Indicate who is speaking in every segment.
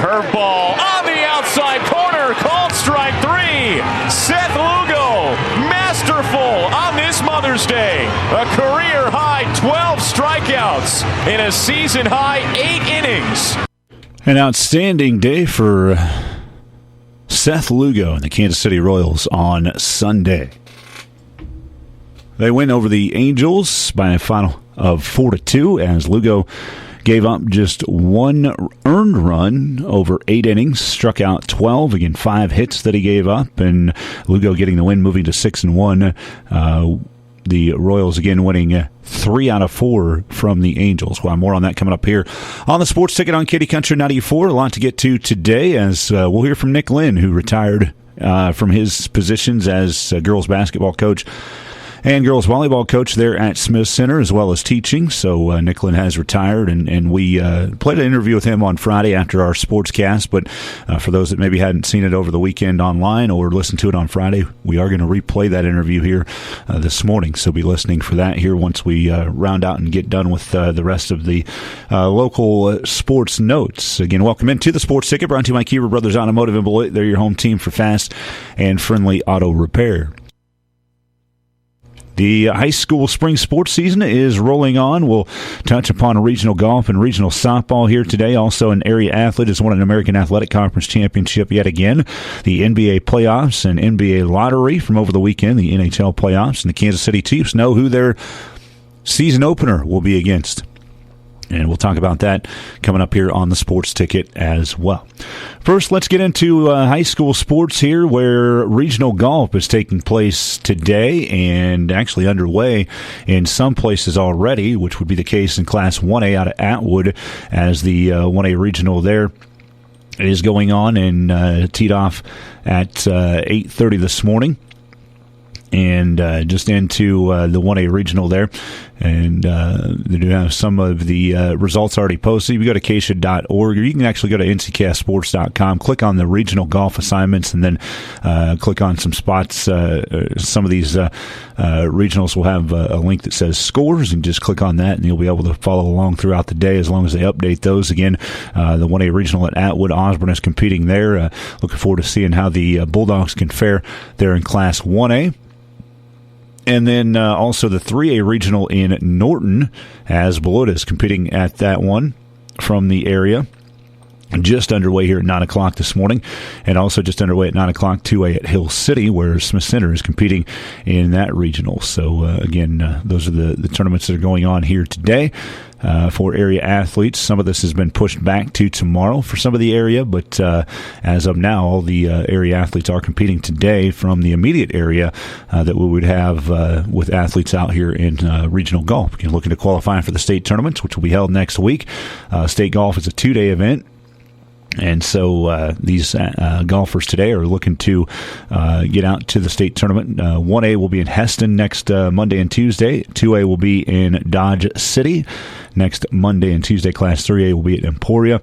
Speaker 1: Curveball on the outside corner, called strike three. Seth Lugo, masterful on this Mother's Day. A career-high 12 strikeouts in a season-high 8 innings.
Speaker 2: An outstanding day for Seth Lugo and the Kansas City Royals on Sunday. They win over the Angels by a final of 4-2 as Lugo gave up just one earned run over 8 innings, struck out 12, again 5 hits that he gave up, and Lugo getting the win, moving to 6-1. The Royals again winning 3 out of 4 from the Angels. Well, more on that coming up here on the Sports Ticket on Kitty Country 94. A lot to get to today as we'll hear from Linn, who retired from his positions as girls basketball coach and girls volleyball coach there at Smith Center, as well as teaching. So Linn has retired, and we played an interview with him on Friday after our sportscast. But for those that maybe hadn't seen it over the weekend online or listened to it on Friday, we are going to replay that interview here this morning. So be listening for that here once we round out and get done with the rest of the local sports notes. Again, welcome into the Sports Ticket, brought to you by Kiever Brothers Automotive in Beloit. They're your home team for fast and friendly auto repair. The high school spring sports season is rolling on. We'll touch upon regional golf and regional softball here today. Also, an area athlete has won an American Athletic Conference championship yet again. The NBA playoffs and NBA lottery from over the weekend, the NHL playoffs, and the Kansas City Chiefs know who their season opener will be against. And we'll talk about that coming up here on the Sports Ticket as well. First, let's get into high school sports here, where regional golf is taking place today and actually underway in some places already, which would be the case in Class 1A out of Atwood, as the 1A regional there is going on and teed off at 8:30 this morning. And just into the 1A regional there. And they do have some of the results already posted. You go to Acacia.org, or you can actually go to NCCastSports.com, click on the regional golf assignments, and then click on some spots. Some of these regionals will have a link that says scores, and just click on that, and you'll be able to follow along throughout the day as long as they update those. Again, the 1A regional at Atwood, Osborne is competing there. Looking forward to seeing how the Bulldogs can fare there in Class 1A. And then also the 3A regional in Norton, as Beloit is competing at that one from the area. Just underway here at 9 o'clock this morning. And also just underway at 9 o'clock, 2A at Hill City, where Smith Center is competing in that regional. So, again, those are the tournaments that are going on here today. For area athletes, some of this has been pushed back to tomorrow for some of the area, but as of now, all the area athletes are competing today from the immediate area that we would have with athletes out here in regional golf. Again, looking to qualify for the state tournaments, which will be held next week. State golf is a 2-day event. And so these golfers today are looking to get out to the state tournament. 1A will be in Heston next Monday and Tuesday. 2A will be in Dodge City next Monday and Tuesday. Class 3A will be at Emporia.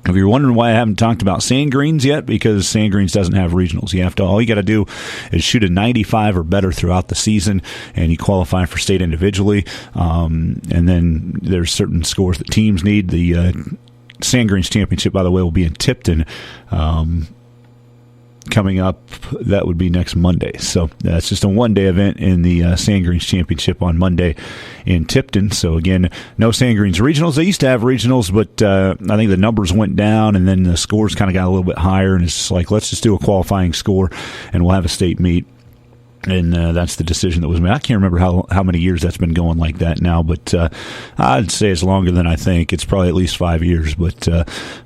Speaker 2: If you're wondering why I haven't talked about Sand Greens yet, because Sand Greens doesn't have regionals. All you got to do is shoot a 95 or better throughout the season, and you qualify for state individually. And then there's certain scores that teams need. The Sand Greens Championship, by the way, will be in Tipton coming up. That would be next Monday. So that's just a one-day event in the Sand Greens Championship on Monday in Tipton. So, again, no Sand Greens regionals. They used to have regionals, but I think the numbers went down, and then the scores kind of got a little bit higher, and it's just like, let's just do a qualifying score, and we'll have a state meet. And that's the decision that was made. I can't remember how many years that's been going like that now, but I'd say it's longer than I think. It's probably at least 5 years. But,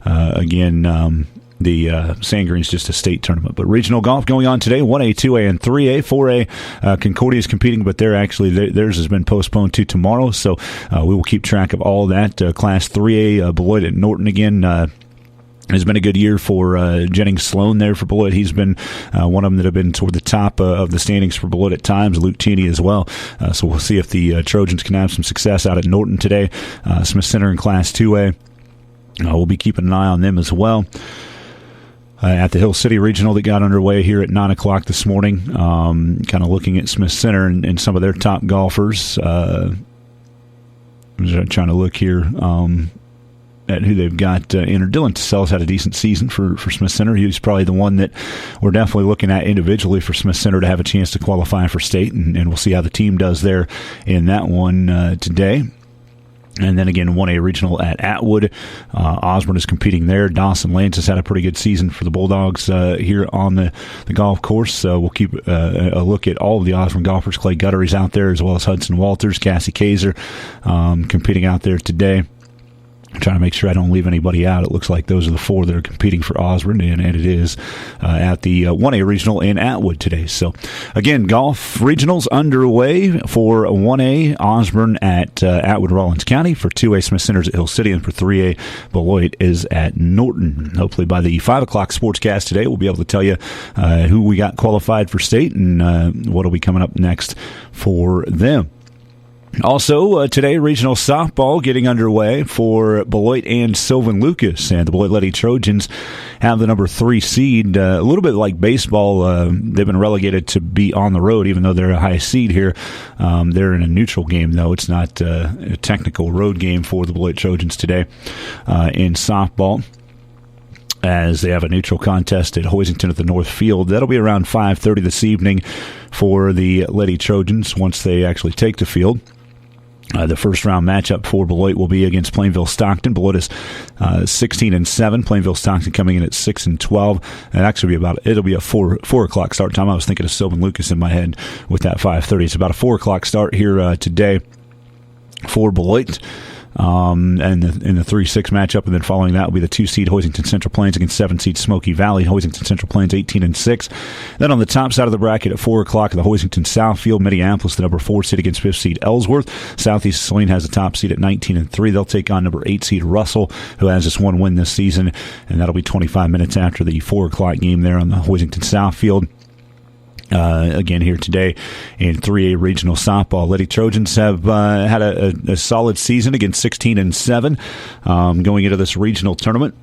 Speaker 2: again, the Sand Green's just a state tournament. But regional golf going on today, 1A, 2A, and 3A. 4A, Concordia is competing, but theirs has been postponed to tomorrow. So we will keep track of all of that. Class 3A, Beloit at Norton again. It's been a good year for Jennings Sloan there for Beloit. He's been one of them that have been toward the top of the standings for Beloit at times. Luke Cheney as well. So we'll see if the Trojans can have some success out at Norton today. Smith Center in Class 2A. We'll be keeping an eye on them as well. At the Hill City Regional that got underway here at 9 o'clock this morning, kind of looking at Smith Center and some of their top golfers. I'm trying to look here. at who they've got in. Dylan Tassel's had a decent season for Smith Center. He's probably the one that we're definitely looking at individually for Smith Center to have a chance to qualify for state, and we'll see how the team does there in that one today. And then again, 1A regional at Atwood. Osborne is competing there. Dawson Lance has had a pretty good season for the Bulldogs here on the golf course. We'll keep a look at all of the Osborne golfers. Clay Guttery's out there, as well as Hudson Walters, Cassie Kaiser competing out there today. I'm trying to make sure I don't leave anybody out. It looks like those are the four that are competing for Osborne, and it is at the 1A regional in Atwood today. So, again, golf regionals underway for 1A, Osborne at Atwood, Rawlins County. For 2A, Smith Center's at Hill City, and for 3A, Beloit is at Norton. Hopefully by the 5 o'clock sportscast today, we'll be able to tell you who we got qualified for state and what will be coming up next for them. Also, today, regional softball getting underway for Beloit and Sylvan Lucas. And the Beloit Lady Trojans have the number 3 seed. A little bit like baseball, they've been relegated to be on the road, even though they're a high seed here. They're in a neutral game, though. It's not a technical road game for the Beloit Trojans today in softball, as they have a neutral contest at Hoisington at the North Field. That'll be around 5:30 this evening for the Lady Trojans once they actually take the field. The first round matchup for Beloit will be against Plainville Stockton. Beloit is 16-7. Plainville Stockton coming in at 6-12. And actually it'll be a 4 o'clock start time. I was thinking of Sylvan Lucas in my head with that 5:30. It's about a 4 o'clock start here today for Beloit. And in the 3-6 matchup, and then following that will be the 2-seed Hoisington Central Plains against 7-seed Smoky Valley. Hoisington Central Plains 18-6. Then on the top side of the bracket at 4 o'clock, the Hoisington Southfield, Minneapolis, the number 4 seed against 5th-seed Ellsworth. Southeast Saline has the top seed at 19-3. They'll take on number 8-seed Russell, who has just one win this season, and that'll be 25 minutes after the 4 o'clock game there on the Hoisington Southfield. Again here today in 3A regional softball. Lady Trojans have had a solid season against 16-7 going into this regional tournament.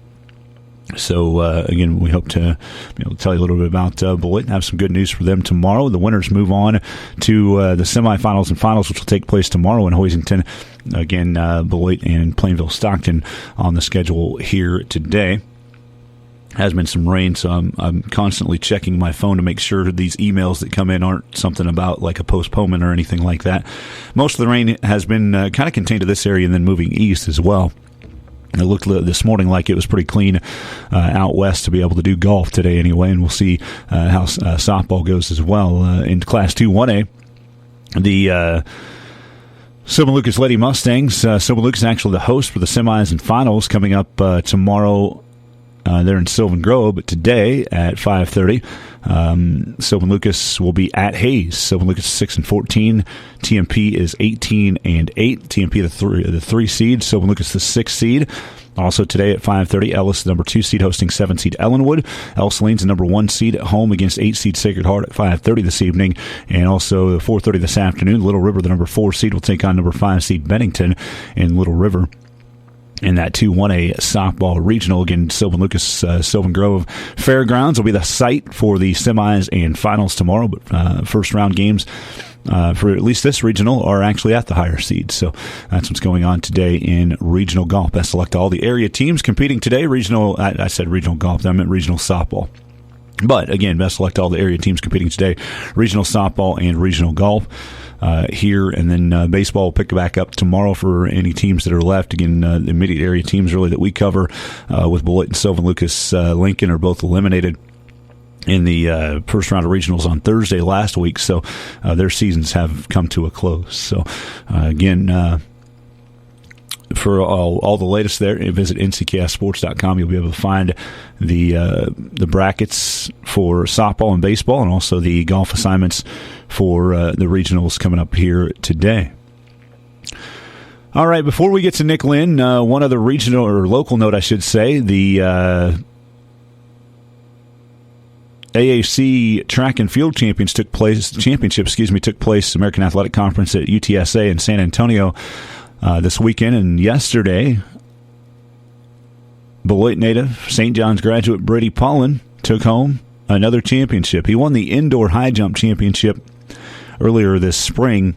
Speaker 2: So, again, we hope to be able to tell you a little bit about Beloit and have some good news for them tomorrow. The winners move on to the semifinals and finals, which will take place tomorrow in Hoisington. Again, Beloit and Plainville Stockton on the schedule here today. Has been some rain, so I'm constantly checking my phone to make sure these emails that come in aren't something about like a postponement or anything like that. Most of the rain has been kind of contained to this area and then moving east as well. It looked this morning like it was pretty clean out west to be able to do golf today anyway, and we'll see how softball goes as well. In Class 2 1A, the Sylvan Lucas Lady Mustangs. Sylvan Lucas is actually the host for the semis and finals coming up tomorrow. They're in Sylvan Grove, but today at 5:30, Sylvan Lucas will be at Hayes. Sylvan Lucas is 6-14. TMP is 18-8. TMP the 3 seed. Sylvan Lucas the 6 seed. Also today at 5:30, Ellis, the number 2 seed, hosting 7-seed Ellenwood. El Saline's the number 1 seed at home against 8-seed Sacred Heart at 5:30 this evening. And also at 4:30 this afternoon, Little River, the number 4 seed, will take on number 5 seed Bennington in Little River. In that 2-1A softball regional, again, Sylvan Lucas, Sylvan Grove Fairgrounds will be the site for the semis and finals tomorrow. But first round games for at least this regional are actually at the higher seeds. So that's what's going on today in regional golf. Best of luck to all the area teams competing today. I said regional golf, I meant regional softball. But again, best of luck to all the area teams competing today. Regional softball and regional golf here, and then baseball will pick back up tomorrow for any teams that are left. Again, the immediate area teams really that we cover with Beloit and Sylvan Lucas Lincoln are both eliminated in the first round of regionals on Thursday last week, so their seasons have come to a close. So again, for all the latest there, visit ncksports.com. You'll be able to find the brackets for softball and baseball, and also the golf assignments for the regionals coming up here today. All right, before we get to Nick Linn, one other regional or local note, I should say. The AAC Track and Field Championship took place. American Athletic Conference at UTSA in San Antonio this weekend, and yesterday, Beloit native, St. John's graduate Brady Paulin took home another championship. He won the indoor high jump championship earlier this spring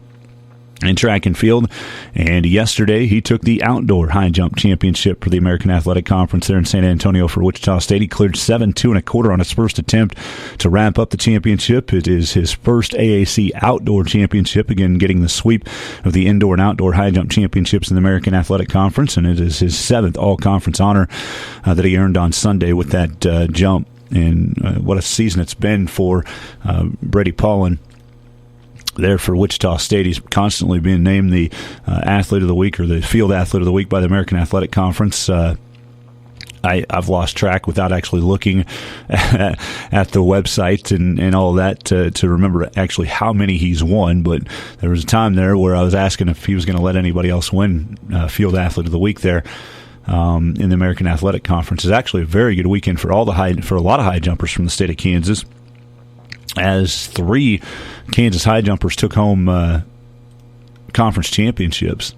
Speaker 2: in track and field. And yesterday he took the outdoor high jump championship for the American Athletic Conference there in San Antonio for Wichita State. He cleared 7.2 1/4 on his first attempt to wrap up the championship. It is his first AAC outdoor championship, again getting the sweep of the indoor and outdoor high jump championships in the American Athletic Conference, and it is his 7th all-conference honor that he earned on Sunday with that jump. And what a season it's been for Brady Paulin there for Wichita State. He's constantly being named the athlete of the week or the field athlete of the week by the American Athletic Conference. I've lost track without actually looking at the website and all that to remember actually how many he's won. But there was a time there where I was asking if he was going to let anybody else win field athlete of the week there in the American Athletic Conference. It's actually a very good weekend for a lot of high jumpers from the state of Kansas, as 3 Kansas high jumpers took home conference championships.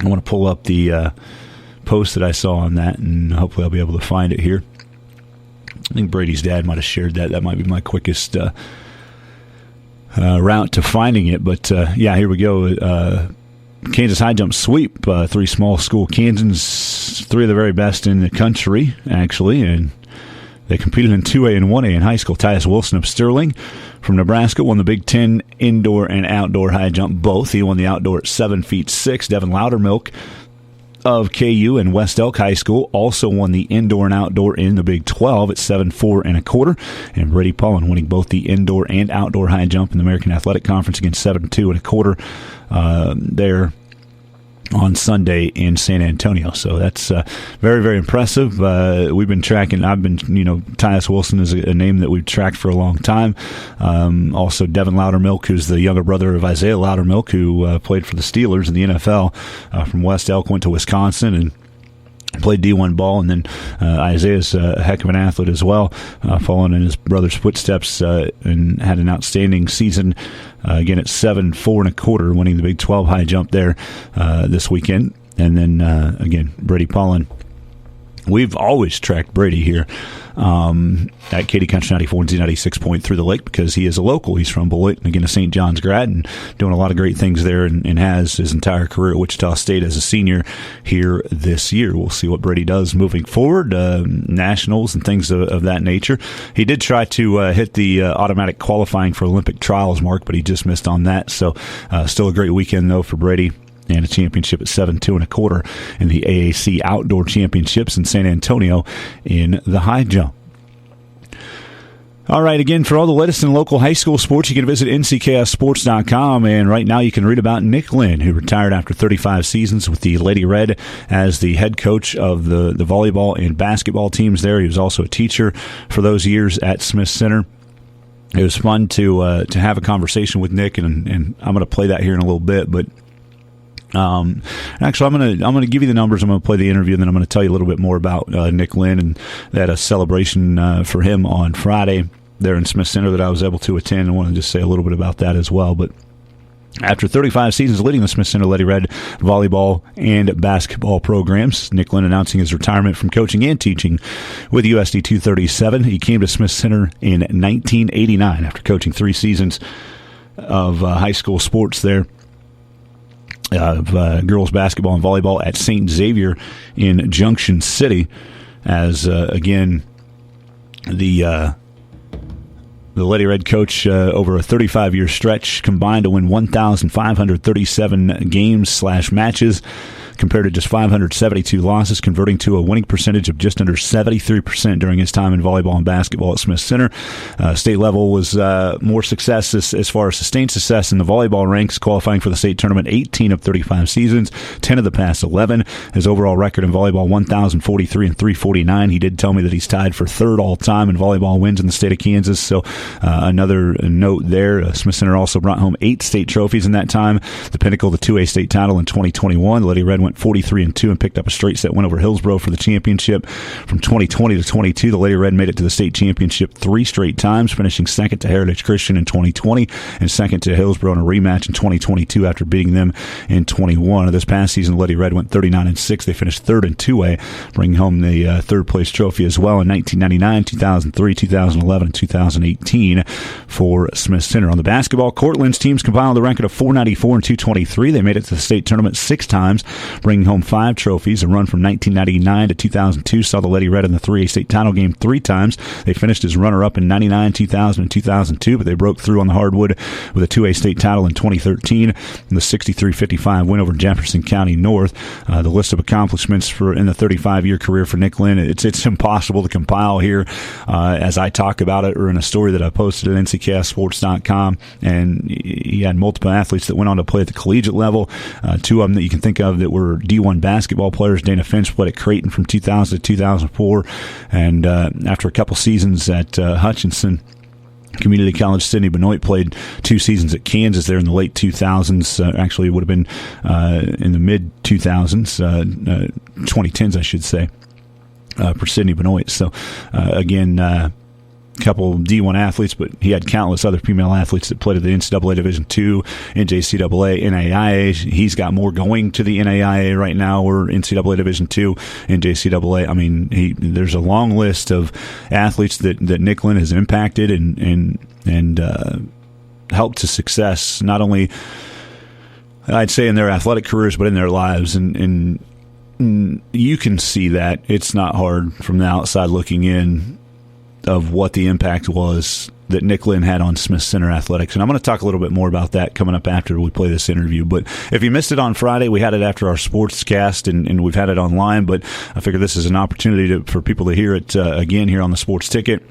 Speaker 2: I want to pull up the post that I saw on that, and hopefully I'll be able to find it here. I think Brady's dad might have shared that. That might be my quickest route to finding it. But, yeah, here we go. Kansas high jump sweep. 3 small school Kansans, 3 of the very best in the country, actually, and they competed in 2A and 1A in high school. Tyus Wilson of Sterling from Nebraska won the Big Ten indoor and outdoor high jump both. He won the outdoor at 7 feet 6. Devin Loudermilk of KU and West Elk High School also won the indoor and outdoor in the Big 12 at 7.4 1/4. And Brady Paulin winning both the indoor and outdoor high jump in the American Athletic Conference against 7.2 1/4 there on Sunday in San Antonio. So that's very, very impressive. We've been tracking, Tyus Wilson is a name that we've tracked for a long time. Also Devin Loudermilk, who's the younger brother of Isaiah Loudermilk, who played for the Steelers in the NFL from West Elk, went to Wisconsin and played D1 ball, and then Isaiah's a heck of an athlete as well, following in his brother's footsteps, and had an outstanding season, again at 7.4 1/4, winning the Big 12 high jump there this weekend. And then, again, Brady Paulin. We've always tracked Brady here at Katy Country 94 and Z96 through the lake because he is a local. He's from Beloit, and again, a St. John's grad, and doing a lot of great things there, and has his entire career at Wichita State as a senior here this year. We'll see what Brady does moving forward, nationals and things of that nature. He did try to hit the automatic qualifying for Olympic trials mark, but he just missed on that. So still a great weekend, though, for Brady. And a championship at 7.2 1/4 in the AAC Outdoor Championships in San Antonio in the high jump. All right, again, for all the latest in local high school sports, you can visit ncksports.com, and right now you can read about Nick Linn, who retired after 35 seasons with the Lady Red as the head coach of the volleyball and basketball teams there. He was also a teacher for those years at Smith Center. It was fun to have a conversation with Nick, and I'm going to play that here in a little bit, but actually, I'm gonna give you the numbers. I'm gonna play the interview, and then I'm gonna tell you a little bit more about Nick Linn, and that a celebration for him on Friday there in Smith Center that I was able to attend. I want to just say a little bit about that as well. But after 35 seasons leading the Smith Center Lady Red volleyball and basketball programs, Nick Linn announcing his retirement from coaching and teaching with USD 237. He came to Smith Center in 1989 after coaching 3 seasons of high school sports there. Of girls basketball and volleyball at St. Xavier in Junction City, as again the Lady Red coach over a 35-year stretch combined to win 1,537 games/matches, compared to just 572 losses, converting to a winning percentage of just under 73% during his time in volleyball and basketball at Smith Center. State level was more success as far as sustained success in the volleyball ranks, qualifying for the state tournament 18 of 35 seasons, 10 of the past 11. His overall record in volleyball, 1,043 and 349. He did tell me that he's tied for 3rd all-time in volleyball wins in the state of Kansas, so another note there. Smith Center also brought home 8 state trophies in that time, the pinnacle of the 2A state title in 2021. The Lady Red went went 43-2 and picked up a straight set win over Hillsboro for the championship. From 2020 to 22, the Lady Red made it to the state championship 3 straight times, finishing second to Heritage Christian in 2020 and second to Hillsboro in a rematch in 2022 after beating them in 21. This past season, the Lady Red went 39-6. They finished third in 2A, bringing home the third-place trophy as well in 1999, 2003, 2011, and 2018 for Smith Center. On the basketball court, Linn's teams compiled the record of 494 and 223. They made it to the state tournament 6 times, bringing home 5 trophies. A run from 1999 to 2002 saw the Lady Red in the 3A state title game 3 times. They finished as runner-up in 99, 2000, and 2002, but they broke through on the hardwood with a 2A state title in 2013 and the 63-55 win over Jefferson County North. The list of accomplishments in the 35-year career for Nick Linn, it's impossible to compile here as I talk about it, or in a story that I posted at ncksports.com. And he had multiple athletes that went on to play at the collegiate level. 2 of them that you can think of that were D1 basketball players. Dana Finch played at Creighton from 2000 to 2004, and after a couple seasons at Hutchinson Community College, Sidney Benoit played 2 seasons at Kansas there in the late 2000s. Actually, it would have been in the mid-2000s, 2010s, I should say, for Sidney Benoit. So, again, couple D1 athletes, but he had countless other female athletes that played at the NCAA Division II, NJCAA, NAIA. He's got more going to the NAIA right now, or NCAA Division II, NJCAA. I mean, there's a long list of athletes that Nick Linn has impacted and helped to success, not only, I'd say, in their athletic careers, but in their lives. And you can see that. It's not hard from the outside looking in of what the impact was that Nick Linn had on Smith Center athletics. And I'm going to talk a little bit more about that coming up after we play this interview. But if you missed it on Friday, we had it after our sportscast, and we've had it online. But I figure this is an opportunity for people to hear it again here on the Sports Ticket.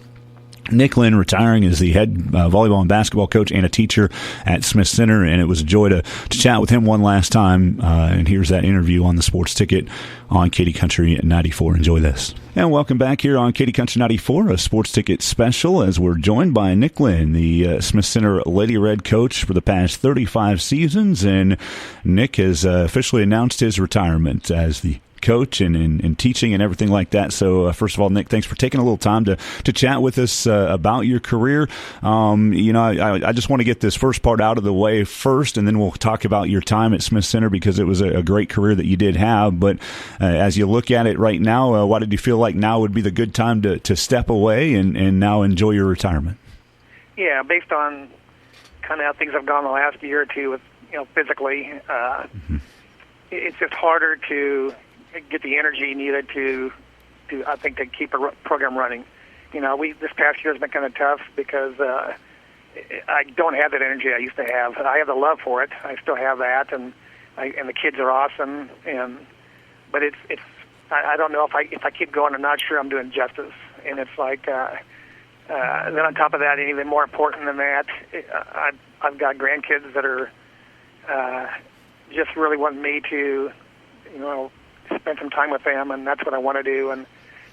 Speaker 2: Nick Linn retiring as the head volleyball and basketball coach and a teacher at Smith Center, and it was a joy to chat with him one last time. And here's that interview on the Sports Ticket on Katy Country 94. Enjoy this. And welcome back here on Katy Country 94, a Sports Ticket special, as we're joined by Nick Linn, the Smith Center Lady Red coach for the past 35 seasons. And Nick has officially announced his retirement as the coach and teaching and everything like that. So first of all, Nick, thanks for taking a little time to chat with us about your career. I just want to get this first part out of the way first, and then we'll talk about your time at Smith Center, because it was a great career that you did have. But as you look at it right now, why did you feel like now would be the good time to step away and now enjoy your retirement?
Speaker 3: Yeah, based on kind of how things have gone the last year or two with, physically, it's just harder to get the energy needed to I think, to keep a program running. This past year has been kind of tough because I don't have that energy I used to have. I have the love for it. I still have that, and the kids are awesome. But I don't know if I keep going. I'm not sure I'm doing justice. And it's like then on top of that, even more important than that, I've got grandkids that are just really want me to, spend some time with them, and that's what I want to do. And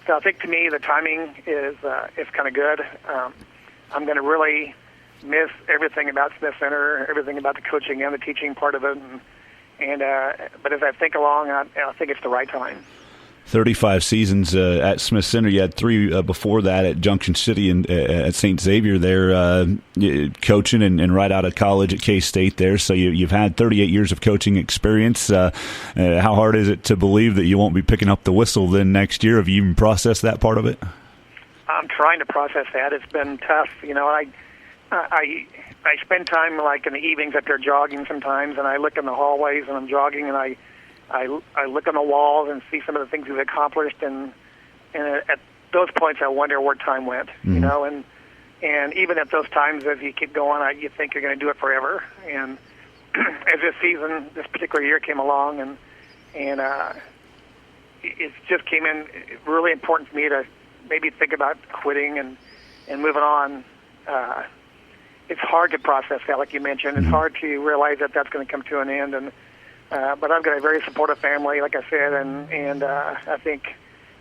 Speaker 3: so I think, to me, the timing is kind of good. I'm going to really miss everything about Smith Center, everything about the coaching and the teaching part of it. But as I think along, I think it's the right time.
Speaker 2: 35 seasons at Smith Center. You had 3 before that at Junction City and at St. Xavier there, coaching and right out of college at K-State there. So you've had 38 years of coaching experience. How hard is it to believe that you won't be picking up the whistle then next year? Have you even processed that part of it?
Speaker 3: I'm trying to process that. It's been tough. I spend time like in the evenings up there jogging sometimes, and I look in the hallways and I'm jogging, and I look on the walls and see some of the things we've accomplished, and at those points I wonder where time went, and even at those times, as you keep going, you think you're going to do it forever. And as this particular year came along, and it just came in really important for me to maybe think about quitting and moving on. It's hard to process that, like you mentioned. It's hard to realize that that's going to come to an end, but I've got a very supportive family, like I said, and I think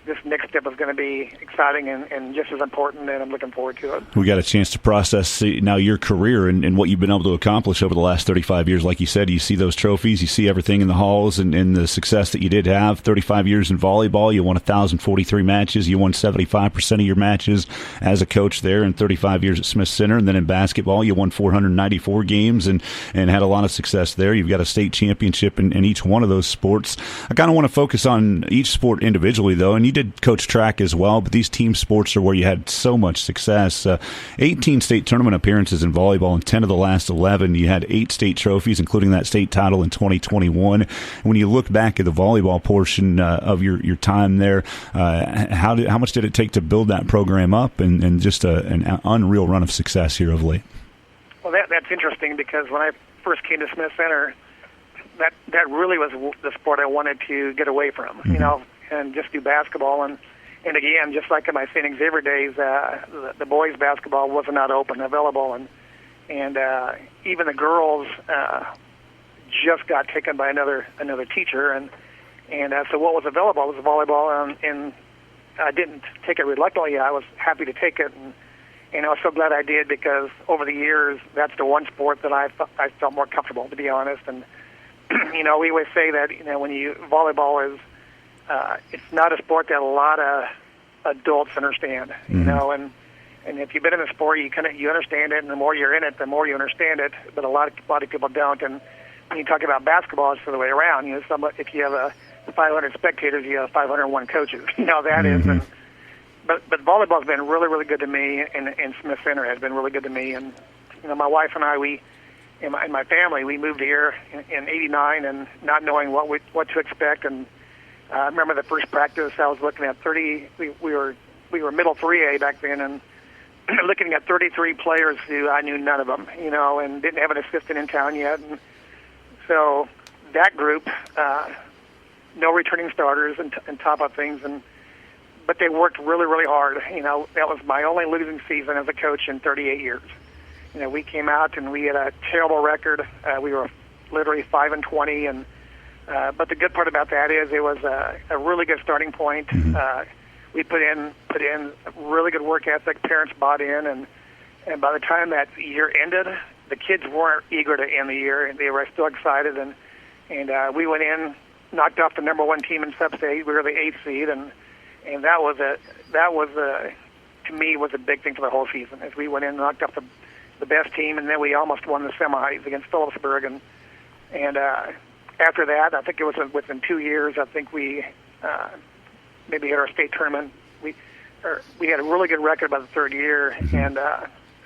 Speaker 3: this next step is going to be exciting and just as important, and I'm looking forward to it.
Speaker 2: We got a chance to process now your career and what you've been able to accomplish over the last 35 years. Like you said, you see those trophies, you see everything in the halls and the success that you did have. 35 years in volleyball, you won 1,043 matches, you won 75% of your matches as a coach there, and 35 years at Smith Center. And then in basketball, you won 494 games and had a lot of success there. You've got a state championship in each one of those sports. I kind of want to focus on each sport individually, though, and you did coach track as well, but these team sports are where you had so much success. 18 state tournament appearances in volleyball and 10 of the last 11. You had 8 state trophies, including that state title in 2021. When you look back at the volleyball portion of your time there, how much did it take to build that program up and just an unreal run of success here of late?
Speaker 3: Well, that's interesting, because when I first came to Smith Center, that really was the sport I wanted to get away from, and just do basketball. And again, just like in my St. Xavier days, the boys' basketball was not available, and even the girls just got taken by another teacher, and so what was available was volleyball, and I didn't take it reluctantly. I was happy to take it, and I was so glad I did, because over the years, that's the one sport that I felt more comfortable, to be honest. And we always say that volleyball is it's not a sport that a lot of adults understand, and if you've been in the sport, you understand it, and the more you're in it, the more you understand it. But a lot of people don't. And when you talk about basketball, it's the other way around. If you have 500 spectators, you have 501 coaches. That is. And, but volleyball's been really, really good to me, and Smith Center has been really good to me. And my wife and I, and my family, we moved here in '89, and not knowing what to expect. And I remember the first practice, I was looking at 30. We were middle 3A back then, and looking at 33 players who I knew none of them, and didn't have an assistant in town yet. And so that group, no returning starters and top of things, but they worked really, really hard. That was my only losing season as a coach in 38 years. We came out and we had a terrible record. We were literally 5-20, and but the good part about that is it was a really good starting point. We put in really good work ethic. Parents bought in, and by the time that year ended, the kids weren't eager to end the year, and they were still excited. And we went in, knocked off the number 1 team in sub-state. We were the 8th seed, and that was to me was a big thing for the whole season. As we went in, knocked off the best team, and then we almost won the semis against Phillipsburg. And after that, I think it was within 2 years. I think we maybe at our state tournament, we had a really good record by the 3rd year, and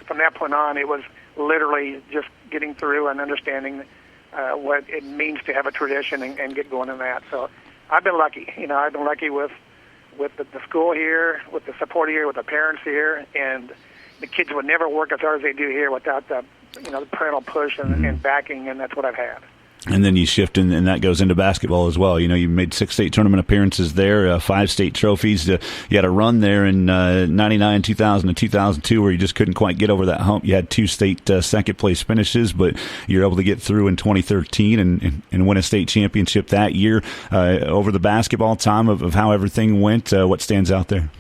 Speaker 3: from that point on, it was literally just getting through and understanding what it means to have a tradition and get going in that. So I've been lucky. I've been lucky with the school here, with the support here, with the parents here, and the kids would never work as hard as they do here without the parental push and backing, and that's what I've had.
Speaker 2: And then you shift, and that goes into basketball as well. You made 6 state tournament appearances there, 5 state trophies. You had a run there in 99, 2000, and 2002 where you just couldn't quite get over that hump. You had 2 state second-place finishes, but you were able to get through in 2013 and win a state championship that year. Over the basketball time of how everything went, what stands out there?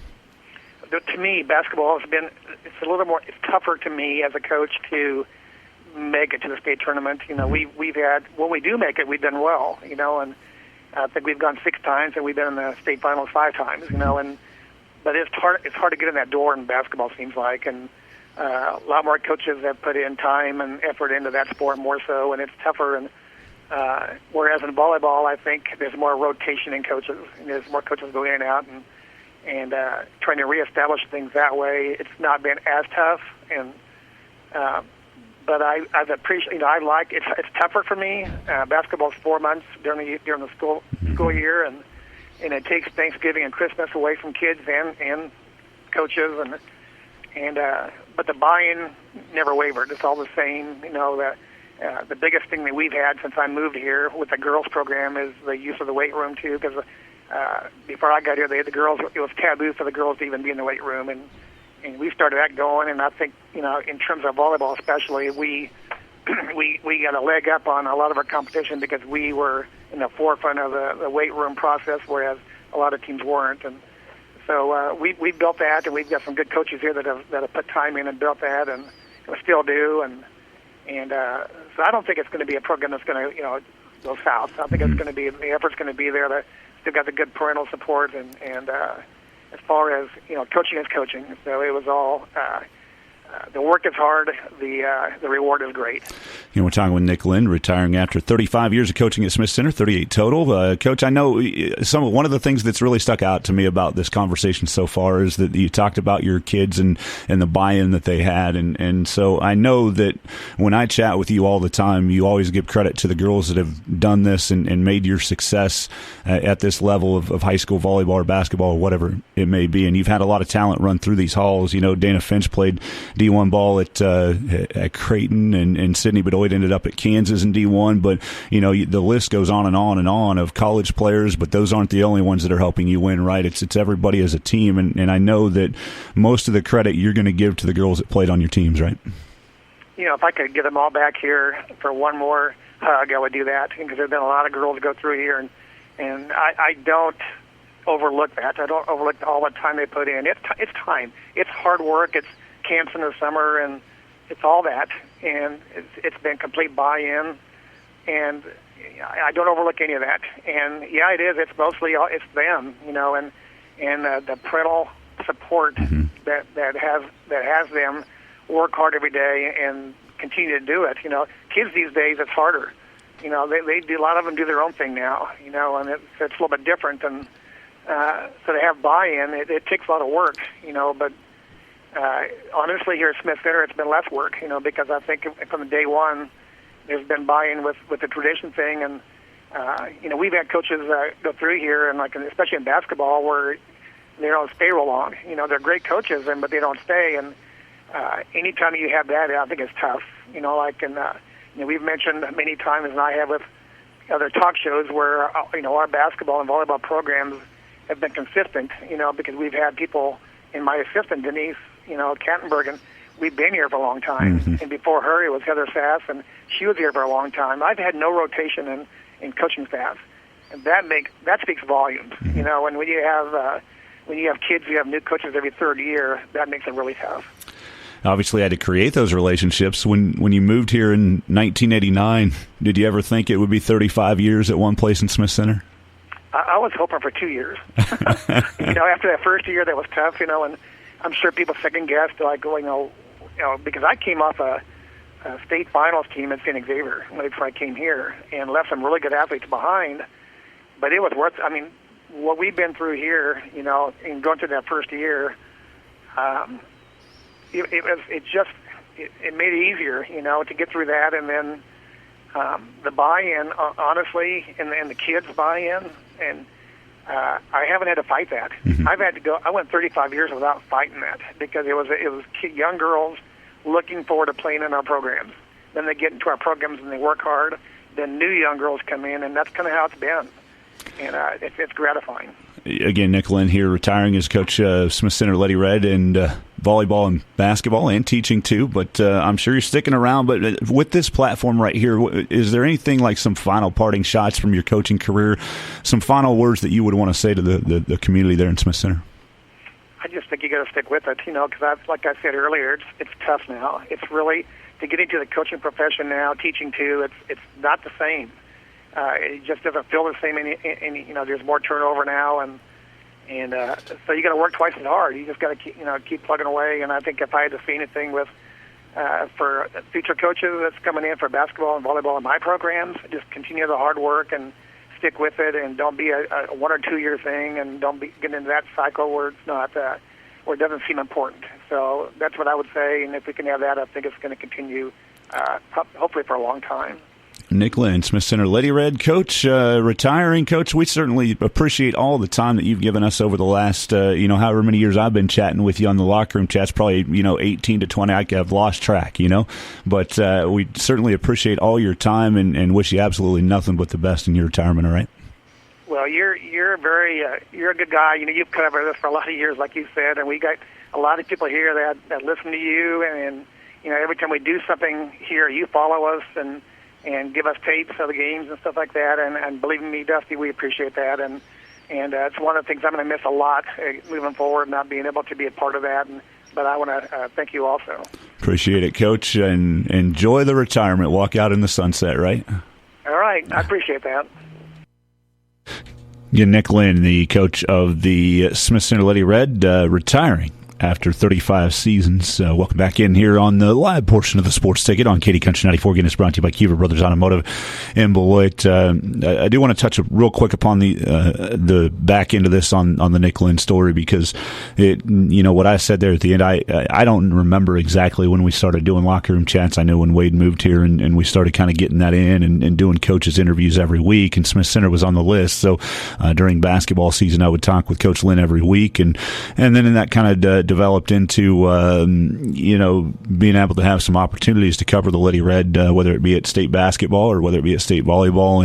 Speaker 3: To me, basketball has been it's tougher to me as a coach to make it to the state tournament. We've had, when we do make it, we've done well, and I think we've gone 6 times, and we've been in the state finals 5 times, but it's hard to get in that door in basketball, seems like, and a lot more coaches have put in time and effort into that sport more so, and it's tougher. And whereas in volleyball, I think there's more rotation in coaches, and there's more coaches going in and out, and trying to reestablish things that way. It's not been as tough, and but I've appreciated. I like it's tougher for me. Basketball's 4 months during the school year, and it takes Thanksgiving and Christmas away from kids and coaches, and but the buy-in never wavered. It's all the same. The biggest thing that we've had since I moved here with the girls program is the use of the weight room too, because before I got here, the girls, it was taboo for the girls to even be in the weight room, and we started that going. And I think in terms of volleyball especially, we got a leg up on a lot of our competition because we were in the forefront of the weight room process, whereas a lot of teams weren't. And So we built that, and we've got some good coaches here that have put time in and built that, and we still do. And so I don't think it's going to be a program that's going to go south. I think it's going to be, the effort's going to be there. They've got the good parental support, and as far as coaching is coaching. So it was all. The work is hard. The reward is great.
Speaker 2: We're talking with Nick Linn, retiring after 35 years of coaching at Smith Center, 38 total. Coach, I know one of the things that's really stuck out to me about this conversation so far is that you talked about your kids and the buy-in that they had. And so I know that when I chat with you all the time, you always give credit to the girls that have done this and made your success at this level of high school volleyball or basketball or whatever it may be. And you've had a lot of talent run through these halls. Dana Finch played D1 ball at Creighton, and Sidney Bedoya ended up at Kansas in D1. But the list goes on and on of college players. But those aren't the only ones that are helping you win, right? It's everybody as a team, and I know that most of the credit you're going to give to the girls that played on your teams, right?
Speaker 3: If I could get them all back here for one more hug, I would do that, because there've been a lot of girls go through here, and I don't overlook that. I don't overlook all the time they put in. It's time. It's hard work. It's camps in the summer, and it's all that, and it's been complete buy-in, and I don't overlook any of that. And yeah, it is. It's mostly it's them, and the parental support that has them work hard every day and continue to do it. Kids these days, it's harder. They do, a lot of them do their own thing now, and it's a little bit different, and so to have buy-in, it takes a lot of work, but. Honestly, here at Smith Center, it's been less work, because I think from day one, there's been buy-in with the tradition thing, and we've had coaches go through here, and especially in basketball, where they don't stay real long. They're great coaches, but they don't stay, and anytime you have that, I think it's tough. We've mentioned many times, and I have with other talk shows, where our basketball and volleyball programs have been consistent, because we've had people. And my assistant, Denise, Kattenberg, and we've been here for a long time. Mm-hmm. And before her, it was Heather Sass, and she was here for a long time. I've had no rotation in coaching staff, and that speaks volumes. Mm-hmm. And when you have kids, you have new coaches every third year. That makes it really tough.
Speaker 2: Obviously, I had to create those relationships. When you moved here in 1989, did you ever think it would be 35 years at one place in Smith Center?
Speaker 3: I was hoping for 2 years. After that first year, that was tough, and I'm sure people second-guessed, because I came off a state finals team at St. Xavier before I came here and left some really good athletes behind, but it was worth, what we've been through here, in going through that first year, it made it easier, to get through that, and then the buy-in, honestly, and the kids' buy-in, and I haven't had to fight that. Mm-hmm. I went 35 years without fighting that, because it was young girls looking forward to playing in our programs. Then they get into our programs and they work hard. Then new young girls come in, and that's kind of how it's been. And it's gratifying.
Speaker 2: Again, Nick Linn here, retiring as coach of Smith Center Lady Red, and volleyball and basketball, and teaching too. But I'm sure you're sticking around. But with this platform right here, is there anything like some final parting shots from your coaching career, some final words that you would want to say to the community there in Smith Center?
Speaker 3: I just think you got to stick with it, because like I said earlier, it's tough now. It's really, to get into the coaching profession now, teaching too, it's not the same. It just doesn't feel the same. There's more turnover now, and so you got to work twice as hard. You just got to keep plugging away. And I think if I had to see anything with for future coaches that's coming in for basketball and volleyball in my programs, just continue the hard work and stick with it, and don't be a 1 or 2 year thing, and don't get into that cycle where it's not where it doesn't seem important. So that's what I would say. And if we can have that, I think it's going to continue, hopefully for a long time.
Speaker 2: Nick Linn, Smith Center Lady Red coach, retiring coach. We certainly appreciate all the time that you've given us over the last, however many years I've been chatting with you on the locker room chats, probably, 18 to 20. I've lost track, but we certainly appreciate all your time and wish you absolutely nothing but the best in your retirement. All right.
Speaker 3: Well, you're a good guy. You've covered this for a lot of years, like you said, and we got a lot of people here that listen to you, and every time we do something here, you follow us and give us tapes of the games and stuff like that. And believe me, Dusty, we appreciate that. And And it's one of the things I'm going to miss a lot moving forward, not being able to be a part of that. But I want to thank you also.
Speaker 2: Appreciate it, Coach, and enjoy the retirement. Walk out in the sunset, right?
Speaker 3: All right. I appreciate that.
Speaker 2: Yeah, Nick Linn, the coach of the Smith Center Lady Red, retiring after 35 seasons. Welcome back in here on the live portion of the Sports Ticket on Katy Country 94. Again, it's brought to you by Kiever Brothers Automotive in Beloit. I do want to touch real quick upon the back end of this on the Nick Linn story, because what I said there at the end, I don't remember exactly when we started doing locker room chats. I know when Wade moved here and we started kind of getting that in and doing coaches interviews every week, and Smith Center was on the list. So during basketball season, I would talk with Coach Linn every week, and then in that kind of developed into being able to have some opportunities to cover the Lady Red, whether it be at state basketball or whether it be at state volleyball,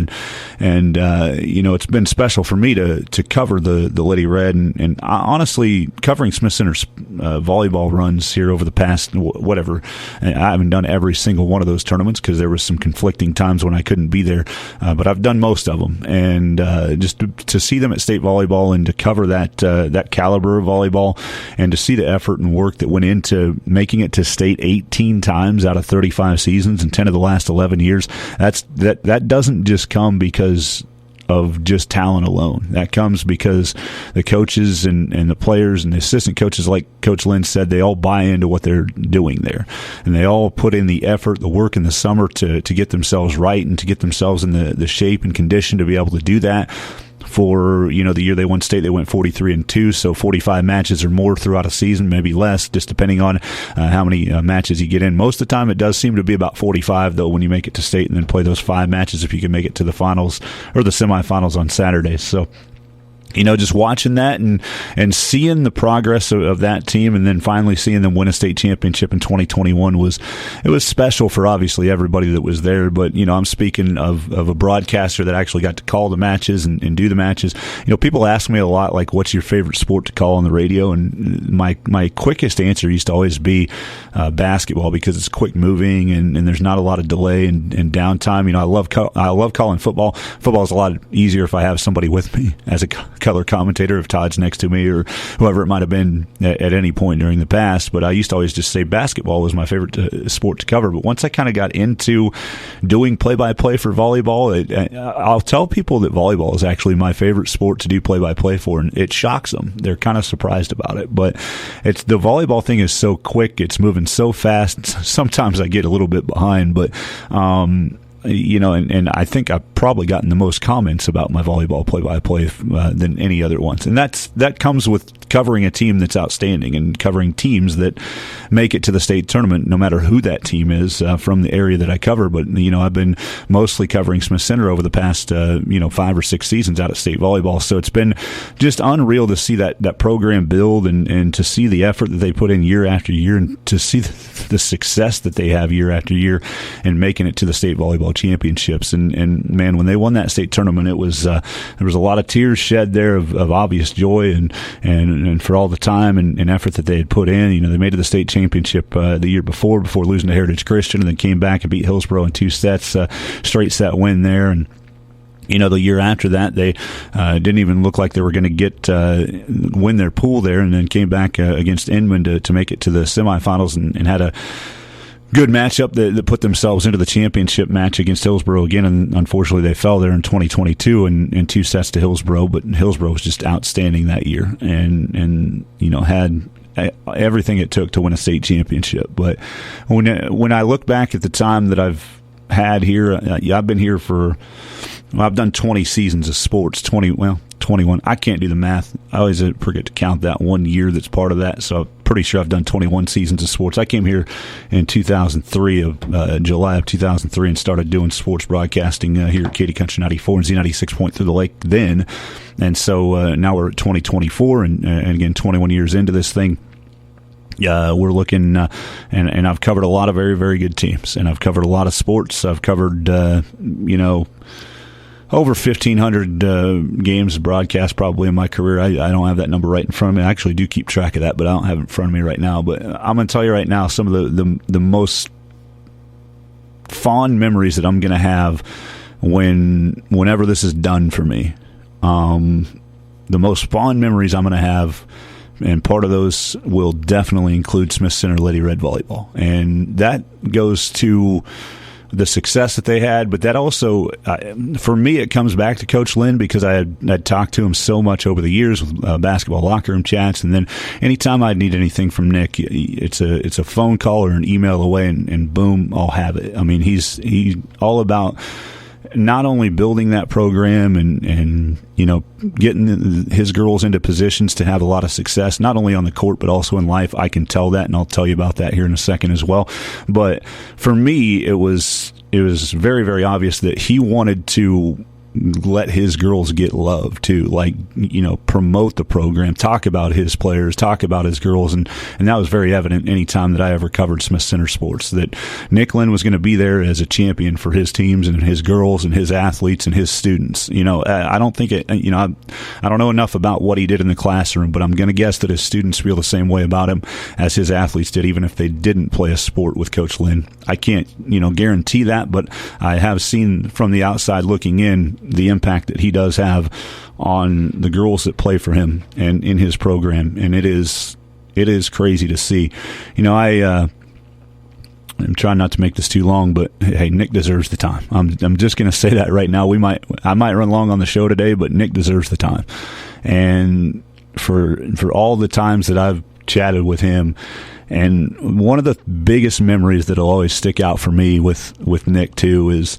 Speaker 2: and it's been special for me to cover the Lady Red, and honestly covering Smith Center's volleyball runs here over the past whatever. I haven't done every single one of those tournaments because there was some conflicting times when I couldn't be there, but I've done most of them, and just to see them at state volleyball and to cover that caliber of volleyball, and to see the effort and work that went into making it to state 18 times out of 35 seasons and 10 of the last 11 years. That doesn't just come because of just talent alone. That comes because the coaches and the players and the assistant coaches, like Coach Linn said, they all buy into what they're doing there, and they all put in the effort, the work in the summer to get themselves right and to get themselves in the shape and condition to be able to do that. For the year they won state, they went 43-2, so 45 matches or more throughout a season, maybe less, just depending on how many matches you get in. Most of the time, it does seem to be about 45, though, when you make it to state and then play those 5 matches if you can make it to the finals or the semifinals on Saturdays. So, just watching that and seeing the progress of that team, and then finally seeing them win a state championship in 2021 was special for obviously everybody that was there. But I'm speaking of a broadcaster that actually got to call the matches and do the matches. People ask me a lot, like, what's your favorite sport to call on the radio? And my quickest answer used to always be basketball, because it's quick moving and there's not a lot of delay and downtime. I love calling football. Football is a lot easier if I have somebody with me as a color commentator, if Todd's next to me or whoever it might have been at any point during the past. But I used to always just say basketball was my favorite sport to cover. But once I kind of got into doing play-by-play for volleyball, I'll tell people that volleyball is actually my favorite sport to do play-by-play for, and it shocks them. They're kind of surprised about it. But the volleyball thing is so quick, it's moving so fast. Sometimes I get a little bit behind, but and I think I've probably gotten the most comments about my volleyball play-by-play than any other ones. And that comes with covering a team that's outstanding and covering teams that make it to the state tournament, no matter who that team is from the area that I cover. But, I've been mostly covering Smith Center over the past, 5 or 6 seasons out of state volleyball. So it's been just unreal to see that program build and to see the effort that they put in year after year, and to see the success that they have year after year and making it to the state volleyball championships. And man, when they won that state tournament, it was there was a lot of tears shed there of obvious joy and for all the time and effort that they had put in. They made it to the state championship the year before losing to Heritage Christian, and then came back and beat Hillsboro in 2 sets, straight set win there. And the year after that, they didn't even look like they were going to win their pool there, and then came back against Inman to make it to the semifinals and had a good matchup that put themselves into the championship match against Hillsboro again, and unfortunately they fell there in 2022 in 2 sets to Hillsboro. But Hillsboro was just outstanding that year, and had everything it took to win a state championship. But when I look back at the time that I've had here, I've been here I've done 20 seasons of sports, 21. I can't do the math. I always forget to count that 1 year that's part of that. So I'm pretty sure I've done 21 seasons of sports. I came here in 2003, July of 2003, and started doing sports broadcasting here at Katy Country 94 and Z96 Point through the Lake then. And so now we're at 2024, and again, 21 years into this thing. We're looking, and I've covered a lot of very, very good teams, and I've covered a lot of sports. I've covered, over 1,500 games broadcast probably in my career. I don't have that number right in front of me. I actually do keep track of that, but I don't have it in front of me right now. But I'm going to tell you right now, some of the most fond memories that I'm going to have whenever this is done for me. the most fond memories I'm going to have, and part of those will definitely include Smith Center Lady Red Volleyball. And that goes to the success that they had, but that also, for me, it comes back to Coach Linn, because I'd talked to him so much over the years with basketball locker room chats, and then anytime I'd need anything from Nick, it's a phone call or an email away, and boom, I'll have it. I mean, he's all about not only building that program and getting his girls into positions to have a lot of success, not only on the court but also in life. I can tell that, and I'll tell you about that here in a second as well. But for me, it was very, very obvious that he wanted to let his girls get love too, like, promote the program, talk about his players, talk about his girls, and that was very evident any time that I ever covered Smith Center sports, that Nick Linn was going to be there as a champion for his teams and his girls and his athletes and his students. I don't think I don't know enough about what he did in the classroom, but I'm going to guess that his students feel the same way about him as his athletes did, even if they didn't play a sport with Coach Linn. I can't guarantee that, but I have seen from the outside looking in the impact that he does have on the girls that play for him and in his program, and it is crazy to see. I'm trying not to make this too long, but hey, Nick deserves the time. I'm just going to say that right now. I might run long on the show today, but Nick deserves the time. And for all the times that I've chatted with him, and one of the biggest memories that'll always stick out for me with Nick too is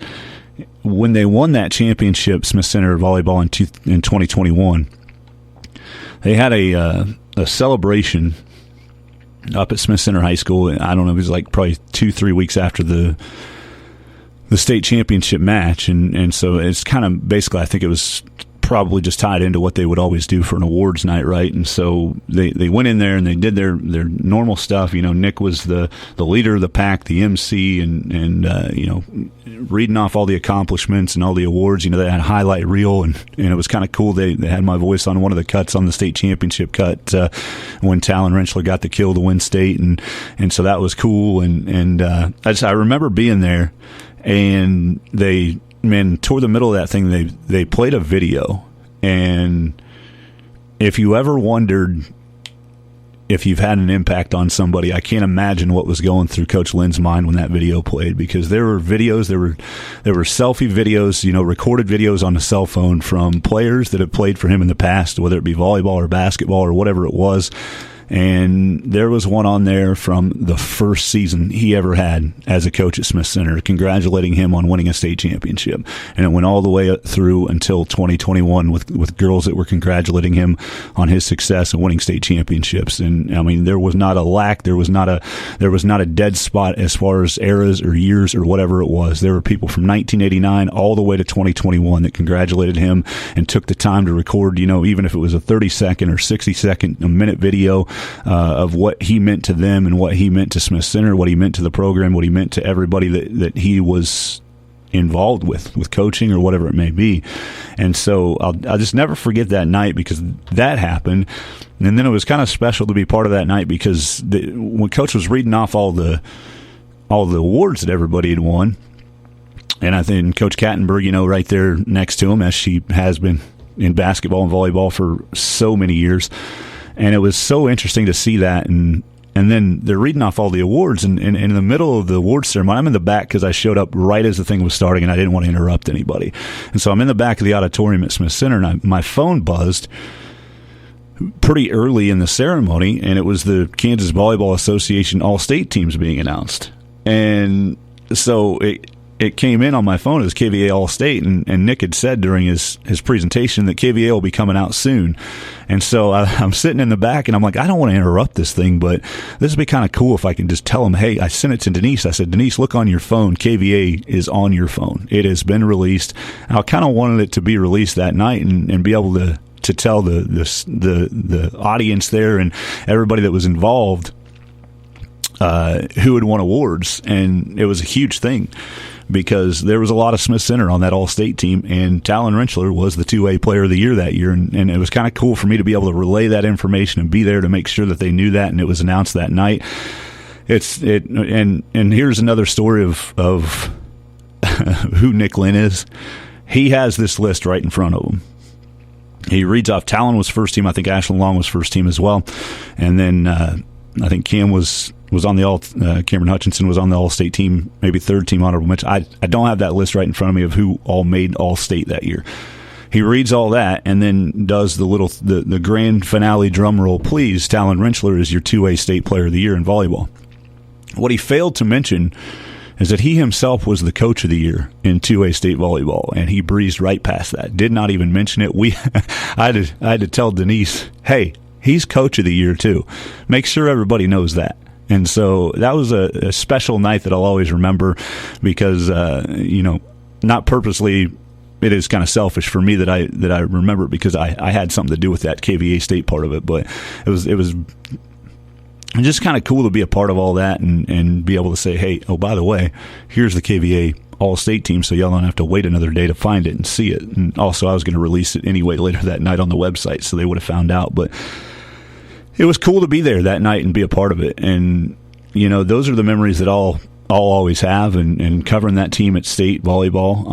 Speaker 2: when they won that championship, Smith Center Volleyball in 2021. They had a celebration up at Smith Center High School. I don't know, it was like probably 2-3 weeks after the state championship match, and so it's kind of basically, I think it was probably just tied into what they would always do for an awards night, right? And so they went in there and they did their normal stuff. Nick was the leader of the pack, the MC, and reading off all the accomplishments and all the awards. They had a highlight reel, and it was kind of cool. They had my voice on one of the cuts on the state championship cut when Lottery-Nhl got the kill to win state, and so that was cool. And I remember being there, and toward the middle of that thing, they played a video. And if you ever wondered if you've had an impact on somebody, I can't imagine what was going through Coach Linn's mind when that video played, because there were videos, there were selfie videos, recorded videos on a cell phone from players that have played for him in the past, whether it be volleyball or basketball or whatever it was. And there was one on there from the first season he ever had as a coach at Smith Center, congratulating him on winning a state championship. And it went all the way through until 2021 with girls that were congratulating him on his success and winning state championships. And I mean, there was not a lack, there was not a dead spot as far as eras or years or whatever it was. There were people from 1989 all the way to 2021 that congratulated him and took the time to record, even if it was a 30-second or 60-second, a minute video of what he meant to them and what he meant to Smith Center, what he meant to the program, what he meant to everybody that he was involved with coaching or whatever it may be. And so I'll just never forget that night, because that happened. And then it was kind of special to be part of that night, because when Coach was reading off all the awards that everybody had won, and I think Coach Kattenberg, right there next to him, as she has been in basketball and volleyball for so many years. And it was so interesting to see that. And then they're reading off all the awards. And in the middle of the awards ceremony, I'm in the back because I showed up right as the thing was starting and I didn't want to interrupt anybody. And so I'm in the back of the auditorium at Smith Center, and my phone buzzed pretty early in the ceremony, and it was the Kansas Volleyball Association All-State teams being announced. And so it came in on my phone as KVA All-State, and Nick had said during his presentation that KVA will be coming out soon. And so I'm sitting in the back, and I'm like, I don't want to interrupt this thing, but this would be kind of cool if I can just tell him, hey, I sent it to Denise. I said, Denise, look on your phone. KVA is on your phone. It has been released. I kind of wanted it to be released that night and be able to tell the audience there and everybody that was involved who had won awards. And it was a huge thing, because there was a lot of Smith Center on that All-State team, and Lottery-Nhl was the 2A player of the year that year, and it was kind of cool for me to be able to relay that information and be there to make sure that they knew that, and it was announced that night. And here's another story of who Nick Linn is. He has this list right in front of him, he reads off Talon was first team. I think Ashlyn Long was first team as well. And then I think Cam was on the Cameron Hutchinson was on the All-State team, maybe third team honorable mention. I don't have that list right in front of me of who all made All-State that year. He reads all that and then does the grand finale drum roll. Please, Talon Rentschler is your 2A state player of the year in volleyball. What he failed to mention is that he himself was the coach of the year in 2A state volleyball, and he breezed right past that. Did not even mention it. I had to tell Denise, hey, he's coach of the year too. Make sure everybody knows that. And so that was a special night that I'll always remember because, not purposely. It is kind of selfish for me that I remember it because I had something to do with that KVA state part of it, but it was just kind of cool to be a part of all that and be able to say, hey, oh, by the way, here's the KVA All-State team, so y'all don't have to wait another day to find it and see it. And also, I was going to release it anyway later that night on the website, so they would have found out. But it was cool to be there that night and be a part of it. And, those are the memories that I'll always have, and covering that team at state volleyball.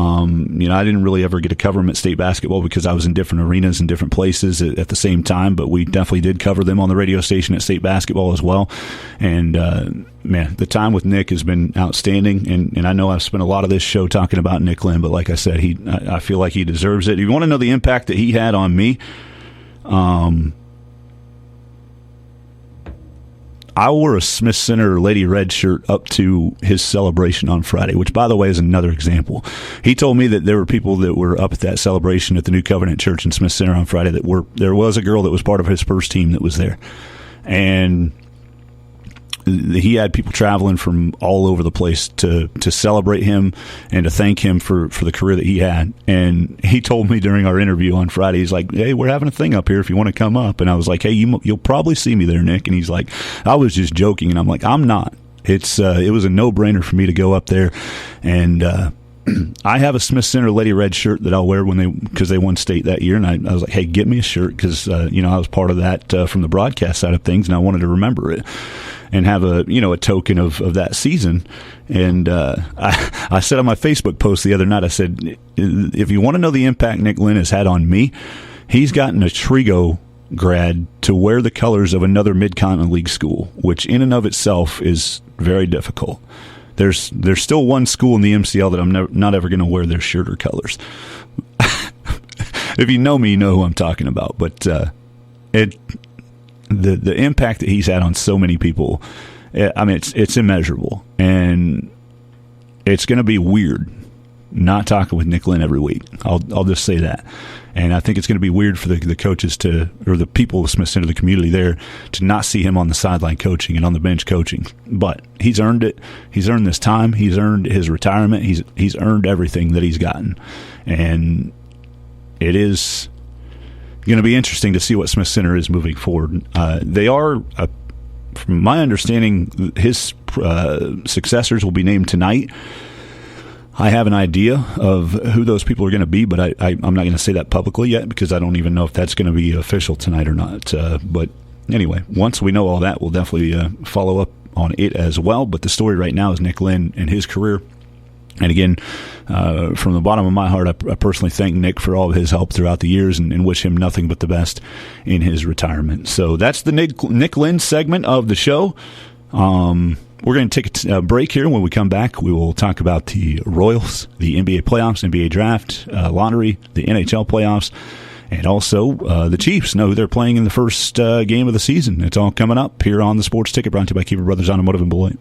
Speaker 2: I didn't really ever get to cover them at state basketball because I was in different arenas and different places at the same time, but we definitely did cover them on the radio station at state basketball as well. And man, the time with Nick has been outstanding, and I know I've spent a lot of this show talking about Nick Linn, but like I said, I feel like he deserves it. If you want to know the impact that he had on me, I wore a Smith Center Lady Red shirt up to his celebration on Friday, which, by the way, is another example. He told me that there were people that were up at that celebration at the New Covenant Church in Smith Center on Friday there was a girl that was part of his first team that was there. And he had people traveling from all over the place to celebrate him and to thank him for the career that he had. And he told me during our interview on Friday, he's like, hey, we're having a thing up here if you want to come up. And I was like, hey, you'll probably see me there, Nick. And he's like, I was just joking. And I'm like, I'm not. It was a no-brainer for me to go up there. And I have a Smith Center Lady Red shirt that I'll wear because they won state that year. And I was like, hey, get me a shirt because, I was part of that from the broadcast side of things, and I wanted to remember it and have a token of that season. And I said on my Facebook post the other night, I said, if you want to know the impact Nick Linn has had on me, he's gotten a Trigo grad to wear the colors of another Mid-Continent League school, which in and of itself is very difficult. There's still one school in the MCL that I'm not ever going to wear their shirt or colors. If you know me, you know who I'm talking about. But the impact that he's had on so many people, it's immeasurable. And it's going to be weird not talking with Nick Linn every week. I'll just say that. And I think it's going to be weird for the coaches or the people of Smith Center, the community there, to not see him on the sideline coaching and on the bench coaching. But he's earned it. He's earned this time. He's earned his retirement. He's earned everything that he's gotten. And it is going to be interesting to see what Smith Center is moving forward. They are, from my understanding, his successors will be named tonight. I have an idea of who those people are going to be, but I'm not going to say that publicly yet because I don't even know if that's going to be official tonight or not. But anyway, once we know all that, we'll definitely follow up on it as well. But the story right now is Nick Linn and his career. And again, from the bottom of my heart, I personally thank Nick for all of his help throughout the years and wish him nothing but the best in his retirement. So that's the Nick Linn segment of the show. We're going to take a break here. When we come back, we will talk about the Royals, the NBA playoffs, NBA draft, lottery, the NHL playoffs, and also the Chiefs know who they're playing in the first game of the season. It's all coming up here on the Sports Ticket, brought to you by Keefer Brothers Automotive in Beloit.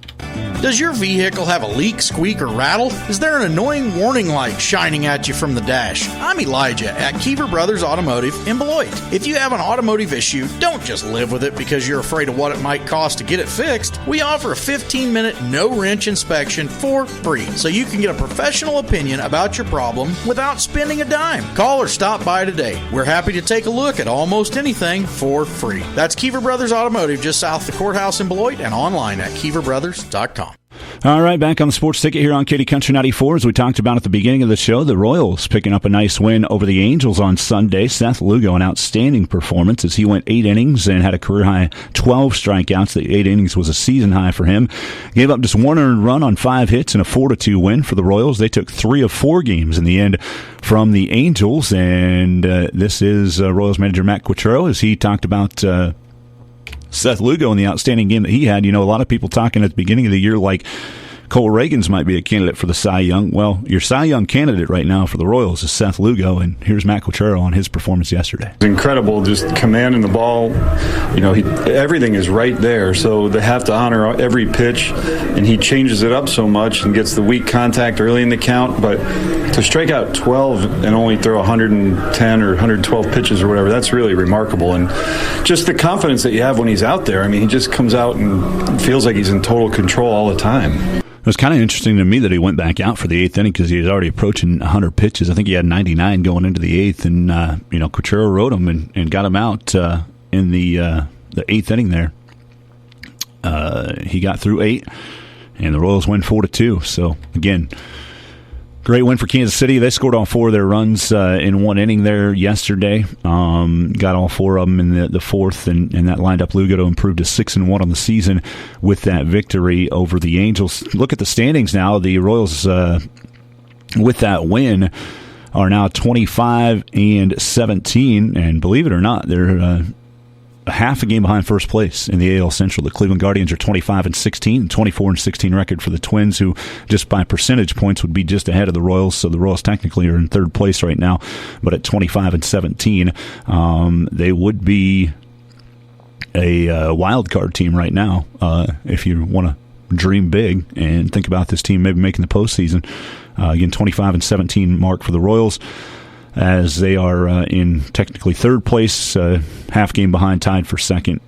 Speaker 4: Does your vehicle have a leak, squeak, or rattle? Is there an annoying warning light shining at you from the dash? I'm Elijah at Keefer Brothers Automotive in Beloit. If you have an automotive issue, don't just live with it because you're afraid of what it might cost to get it fixed. We offer a 15-minute no-wrench inspection for free, so you can get a professional opinion about your problem without spending a dime. Call or stop by today. We're happy to take a look at almost anything for free. That's Keefer Brothers Automotive just south of the courthouse in Beloit and online at KeeferBrothers.com.
Speaker 2: All right, back on the Sports Ticket here on Katy Country 94. As we talked about at the beginning of the show, the Royals picking up a nice win over the Angels on Sunday. Seth Lugo, an outstanding performance as he went 8 innings and had a career-high 12 strikeouts. The 8 innings was a season high for him. Gave up just 1 earned run on 5 hits and a 4-2 win for the Royals. They took 3 of 4 games in the end from the Angels, and this is Royals manager Matt Quatrero as he talked about Seth Lugo and the outstanding game that he had. You know, a lot of people talking at the beginning of the year like Cole Reagans might be a candidate for the Cy Young. Well, your Cy Young candidate right now for the Royals is Seth Lugo, and here's Matt Quatrero on his performance yesterday.
Speaker 5: It's incredible, just commanding the ball. You know, everything is right there, so they have to honor every pitch, and he changes it up so much and gets the weak contact early in the count. But to strike out 12 and only throw 110 or 112 pitches or whatever, that's really remarkable. And just the confidence that you have when he's out there. I mean, he just comes out and feels like he's in total control all the time.
Speaker 2: It was kind of interesting to me that he went back out for the 8th inning because he was already approaching 100 pitches. I think he had 99 going into the 8th, and Quatrero rode him and got him out in the 8th inning there. He got through 8, and the Royals win 4-2. So, again, great win for Kansas City. They scored all 4 of their runs in 1 inning there yesterday. Got all 4 of them in the 4th, and that lined up Lugo to improve to 6-1 on the season with that victory over the Angels. Look at the standings now. The Royals, with that win, are now 25-17, and believe it or not, they're half a game behind first place in the AL Central. The Cleveland Guardians are 25-16, 24-16 record for the Twins, who just by percentage points would be just ahead of the Royals. So the Royals technically are in 3rd place right now, but at 25-17, they would be a wild card team right now if you want to dream big and think about this team maybe making the postseason. Again, 25-17 mark for the Royals, as they are in technically 3rd place, half game behind, tied for 2nd,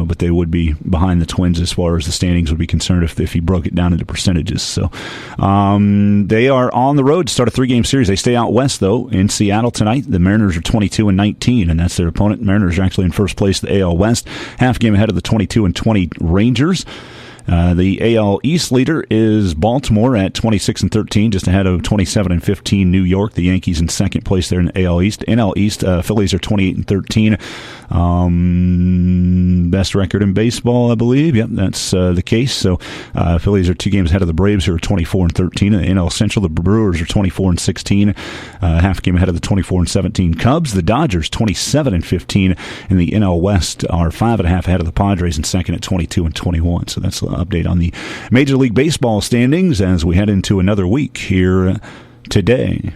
Speaker 2: but they would be behind the Twins as far as the standings would be concerned if you broke it down into percentages. So they are on the road to start a 3-game series. They stay out west, though, in Seattle tonight. The Mariners are 22-19, and that's their opponent. Mariners are actually in first place, the AL West, half game ahead of the 22-20 Rangers. The AL East leader is Baltimore at 26-13, just ahead of 27-15 New York. The Yankees in 2nd place there in the AL East. NL East, Phillies are 28-13. Best record in baseball, I believe. Yep, that's the case. So Phillies are 2 games ahead of the Braves, who are 24-13. In the NL Central, the Brewers are 24-16, half game ahead of the 24-17 Cubs. The Dodgers 27-15 in the NL West are 5.5 ahead of the Padres in 2nd at 22-21. So that's an update on the Major League Baseball standings as we head into another week here today.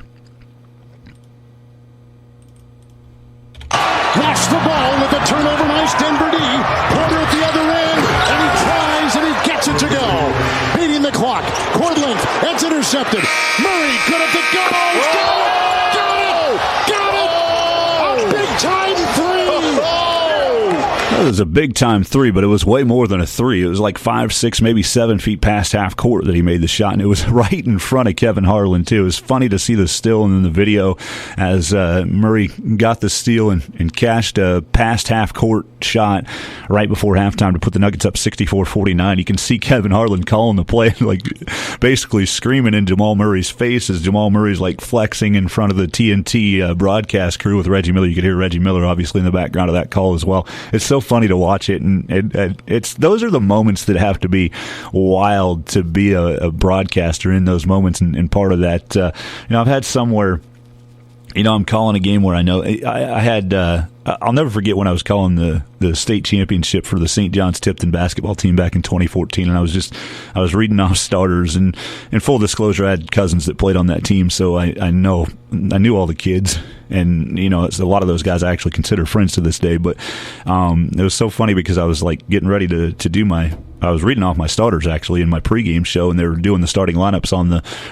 Speaker 6: Lost the ball with a turnover. Nice Denver D. Porter at the other end, and he tries and he gets it to go. Beating the clock. Court length. That's intercepted. Murray good at the goal. Got it! A big-time 3!
Speaker 2: It was a big-time 3, but it was way more than a 3. It was like 5, 6, maybe 7 feet past half court that he made the shot, and it was right in front of Kevin Harlan, too. It was funny to see the still and then the video as Murray got the steal and cashed a past half court shot right before halftime to put the Nuggets up 64-49. You can see Kevin Harlan calling the play, like basically screaming in Jamal Murray's face as Jamal Murray's like flexing in front of the TNT broadcast crew with Reggie Miller. You could hear Reggie Miller obviously in the background of that call as well. It's so funny to watch it, and it's those are the moments that have to be wild to be a broadcaster in those moments, and part of that, I've had somewhere, I'm calling a game where I know I had. I'll never forget when I was calling the state championship for the St. John's Tipton basketball team back in 2014, and I was reading off starters, and in full disclosure, I had cousins that played on that team, so I knew all the kids, and it's a lot of those guys I actually consider friends to this day. But it was so funny because I was like getting ready to do I was reading off my starters actually in my pregame show, and they were doing the starting lineups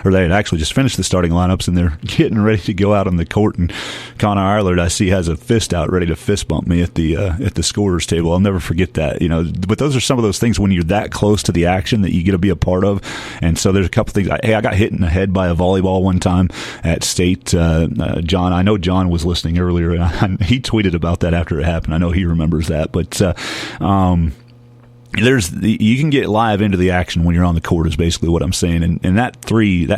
Speaker 2: or they had actually just finished the starting lineups, and they're getting ready to go out on the court. And Connor Eilert, I see, has a fist out ready to fist bump me at the scorer's table. I'll never forget that. But those are some of those things when you're that close to the action that you get to be a part of. And so there's a couple things. I got hit in the head by a volleyball one time at state. John, I know John was listening earlier, and he tweeted about that after it happened. I know he remembers that, but. you can get live into the action when you're on the court is basically what I'm saying. And that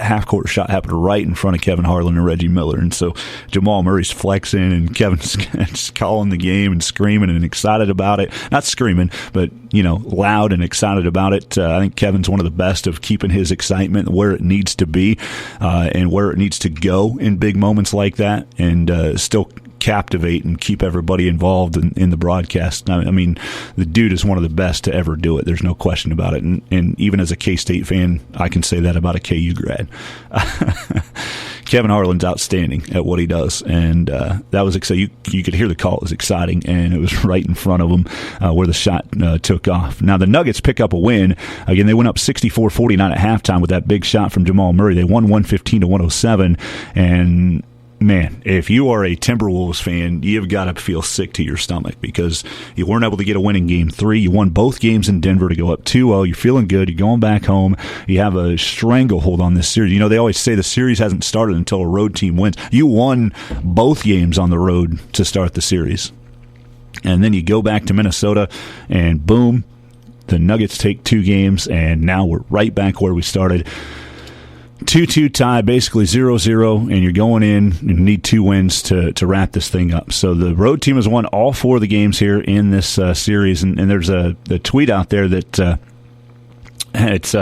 Speaker 2: half-court shot happened right in front of Kevin Harlan and Reggie Miller. And so Jamal Murray's flexing and Kevin's calling the game and screaming and excited about it. Not screaming, but, loud and excited about it. I think Kevin's one of the best of keeping his excitement where it needs to be and where it needs to go in big moments like that, and still captivate and keep everybody involved in the broadcast. I mean, the dude is one of the best to ever do it. There's no question about it. And even as a K-State fan, I can say that about a KU grad. Kevin Harlan's outstanding at what he does, and that was exciting. You could hear the call. It was exciting, and it was right in front of him where the shot took off. Now, the Nuggets pick up a win. Again, they went up 64-49 at halftime with that big shot from Jamal Murray. They won 115-107, and man, if you are a Timberwolves fan, you've got to feel sick to your stomach because you weren't able to get a win in Game 3. You won both games in Denver to go up 2-0. You're feeling good. You're going back home. You have a stranglehold on this series. They always say the series hasn't started until a road team wins. You won both games on the road to start the series. And then you go back to Minnesota, and boom, the Nuggets take 2 games, and now we're right back where we started. 2-2 tie, basically 0-0, and you're going in and need 2 wins to wrap this thing up. So the road team has won all 4 of the games here in this series, and there's a tweet out there that it's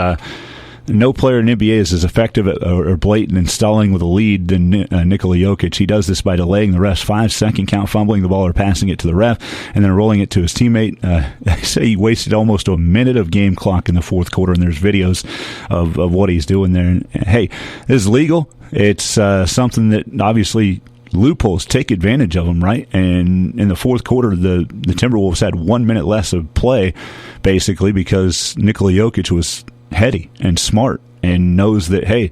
Speaker 2: no player in the NBA is as effective or blatant in stalling with a lead than Nikola Jokic. He does this by delaying the ref's 5-second count, fumbling the ball or passing it to the ref, and then rolling it to his teammate. They say he wasted almost a minute of game clock in the fourth quarter, and there's videos of what he's doing there. And, hey, this is legal. It's something that obviously loopholes take advantage of them, right? And in the fourth quarter, the Timberwolves had 1 minute less of play, basically, because Nikola Jokic was heady and smart and knows that, hey,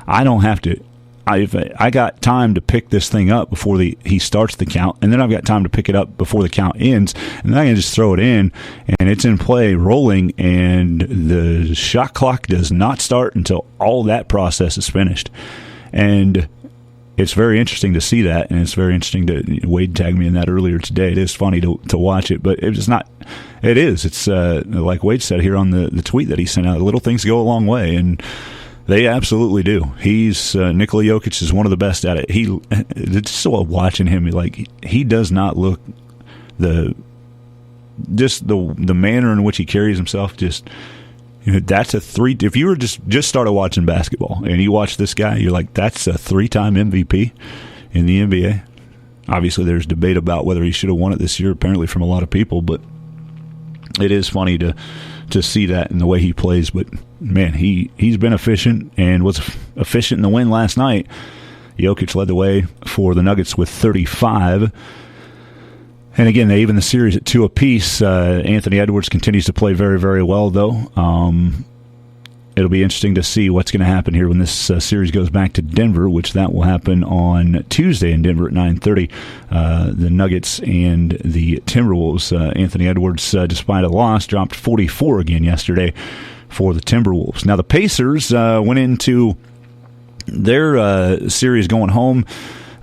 Speaker 2: I don't have to. I got time to pick this thing up before he starts the count, and then I've got time to pick it up before the count ends, and then I can just throw it in, and it's in play, rolling, and the shot clock does not start until all that process is finished. And it's very interesting to see that, and it's very interesting to Wade tagged me in that earlier today. It is funny to watch it, but it's not. It is. It's like Wade said here on the tweet that he sent out. Little things go a long way, and they absolutely do. He's Nikola Jokic is one of the best at it. It's still watching him, like he does not look the manner in which he carries himself. Just that's a 3. If you were just started watching basketball and you watch this guy, you're like, that's a 3-time MVP in the NBA. Obviously, there's debate about whether he should have won it this year, apparently from a lot of people, but it is funny to see that in the way he plays. But man, he's been efficient and was efficient in the win last night. Jokic led the way for the Nuggets with 35. And again, they even the series at 2 apiece. Anthony Edwards continues to play very, very well, though. It'll be interesting to see what's going to happen here when this series goes back to Denver, which that will happen on Tuesday in Denver at 9:30. The Nuggets and the Timberwolves. Anthony Edwards, despite a loss, dropped 44 again yesterday for the Timberwolves. Now the Pacers went into their series going home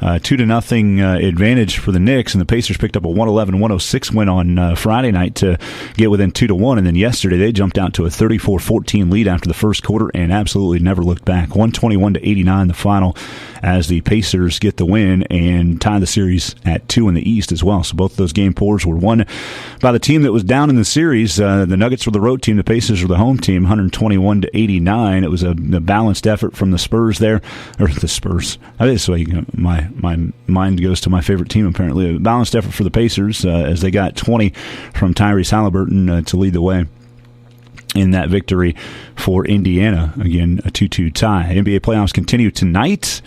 Speaker 2: 2-0 advantage for the Knicks, and the Pacers picked up a 111-106 win on Friday night to get within 2-1, and then yesterday they jumped out to a 34-14 lead after the first quarter and absolutely never looked back. 121-89 the final as the Pacers get the win and tie the series at 2 in the East as well. So both of those game fours were won by the team that was down in the series. The Nuggets were the road team, the Pacers were the home team, 121-89. It was a balanced effort from the Spurs there, or the Spurs. This way, my mind goes to my favorite team, apparently. A balanced effort for the Pacers as they got 20 from Tyrese Halliburton to lead the way in that victory for Indiana. Again, a 2-2 tie. NBA playoffs continue tonight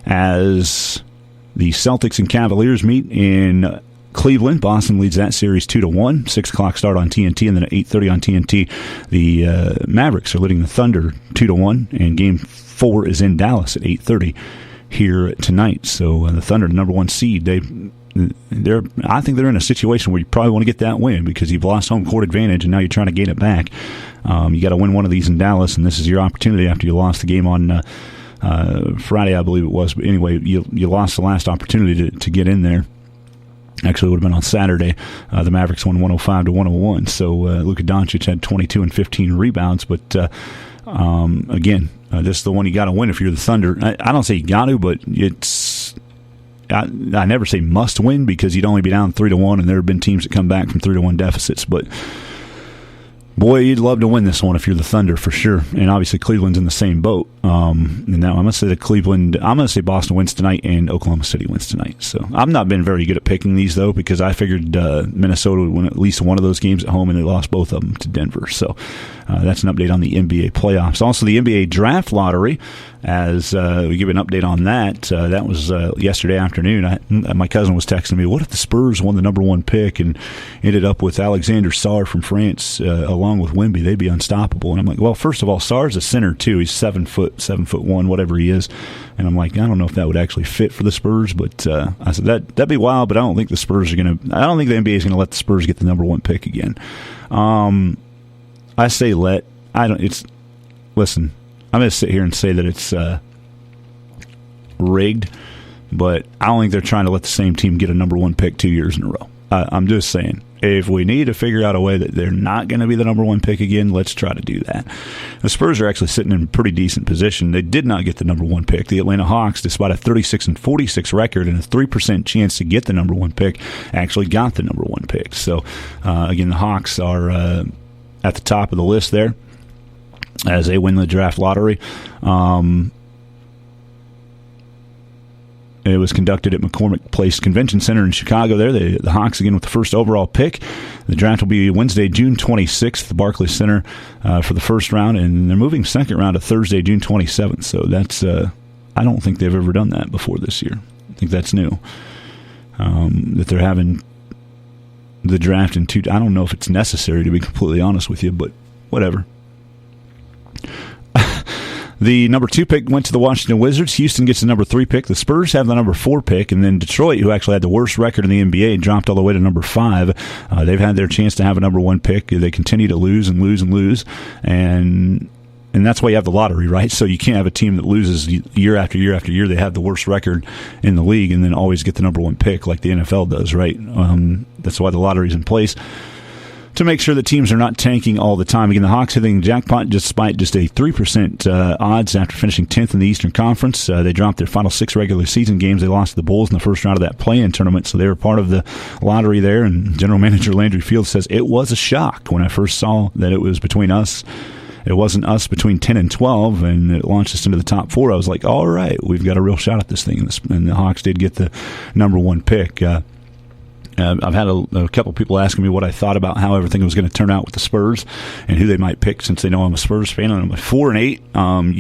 Speaker 2: as the Celtics and Cavaliers meet in Cleveland. Boston leads that series 2-1. 6 o'clock start on TNT, and then at 8:30 on TNT, the Mavericks are leading the Thunder 2-1, and Game 4 is in Dallas at 8:30 here tonight. So the Thunder, the number 1 seed, I think they're in a situation where you probably want to get that win because you've lost home court advantage and now you're trying to gain it back. You got to win one of these in Dallas, and this is your opportunity after you lost the game on Friday, I believe it was. But anyway, you lost the last opportunity to get in there. Actually, it would have been on Saturday. The Mavericks won 105-101. So Luka Doncic had 22 and 15 rebounds. But again, this is the one you got to win if you're the Thunder. I don't say you got to, but it's. I never say must win because you'd only be down 3-1, and there have been teams that come back from 3-1 deficits. But boy, you'd love to win this one if you're the Thunder for sure. And obviously, Cleveland's in the same boat. And now I'm going to say Boston wins tonight and Oklahoma City wins tonight. So I've not been very good at picking these, though, because I figured Minnesota would win at least one of those games at home, and they lost both of them to Denver. So that's an update on the NBA playoffs. Also, the NBA draft lottery, as we give an update on that. That was yesterday afternoon. My cousin was texting me, what if the Spurs won the number one pick and ended up with Alexander Sarr from France along with Wemby? They'd be unstoppable. And I'm like, well, first of all, Sarr's a center, too. He's 7'1", whatever he is. And I'm like, I don't know if that would actually fit for the Spurs, but I said that'd be wild, but I don't think the Spurs are going to – I don't think the NBA is going to let the Spurs get the number one pick again. I say let. Listen, I'm going to sit here and say that it's rigged, but I don't think they're trying to let the same team get a number one pick 2 years in a row. I'm just saying, if we need to figure out a way that they're not going to be the number one pick again, let's try to do that. The Spurs are actually sitting in a pretty decent position. They did not get the number one pick. The Atlanta Hawks, despite a 36-46 record and a 3% chance to get the number one pick, actually got the number one pick. So, again, the Hawks are at the top of the list there as they win the draft lottery. It was conducted at McCormick Place Convention Center in Chicago there. The Hawks, again, with the first overall pick. The draft will be Wednesday, June 26th at the Barclays Center for the first round, and they're moving second round to Thursday, June 27th. So that's I don't think they've ever done that before this year. I think that's new. That they're having the draft in two. I don't know if it's necessary, to be completely honest with you, but whatever. The number 2 pick went to the Washington Wizards. Houston gets the number 3 pick. The Spurs have the number 4 pick. And then Detroit, who actually had the worst record in the NBA, dropped all the way to number 5. They've had their chance to have a number 1 pick. They continue to lose and lose and lose. And that's why you have the lottery, right? So you can't have a team that loses year after year after year. They have the worst record in the league and then always get the number 1 pick like the NFL does, right? That's why the lottery's in place, to make sure that teams are not tanking all the time. Again, the Hawks hitting the jackpot despite just a 3% odds after finishing 10th in the Eastern Conference. They dropped their final 6 regular season games. They lost to the Bulls in the first round of that play-in tournament, so they were part of the lottery there. And General Manager Landry Fields says, it was a shock when I first saw that it was between us. It wasn't us between 10 and 12, and it launched us into the top 4. I was like, all right, we've got a real shot at this thing. And the Hawks did get the number 1 pick. I've had a couple people asking me what I thought about how everything was going to turn out with the Spurs and who they might pick, since they know I'm a Spurs fan. And I'm like 4-8.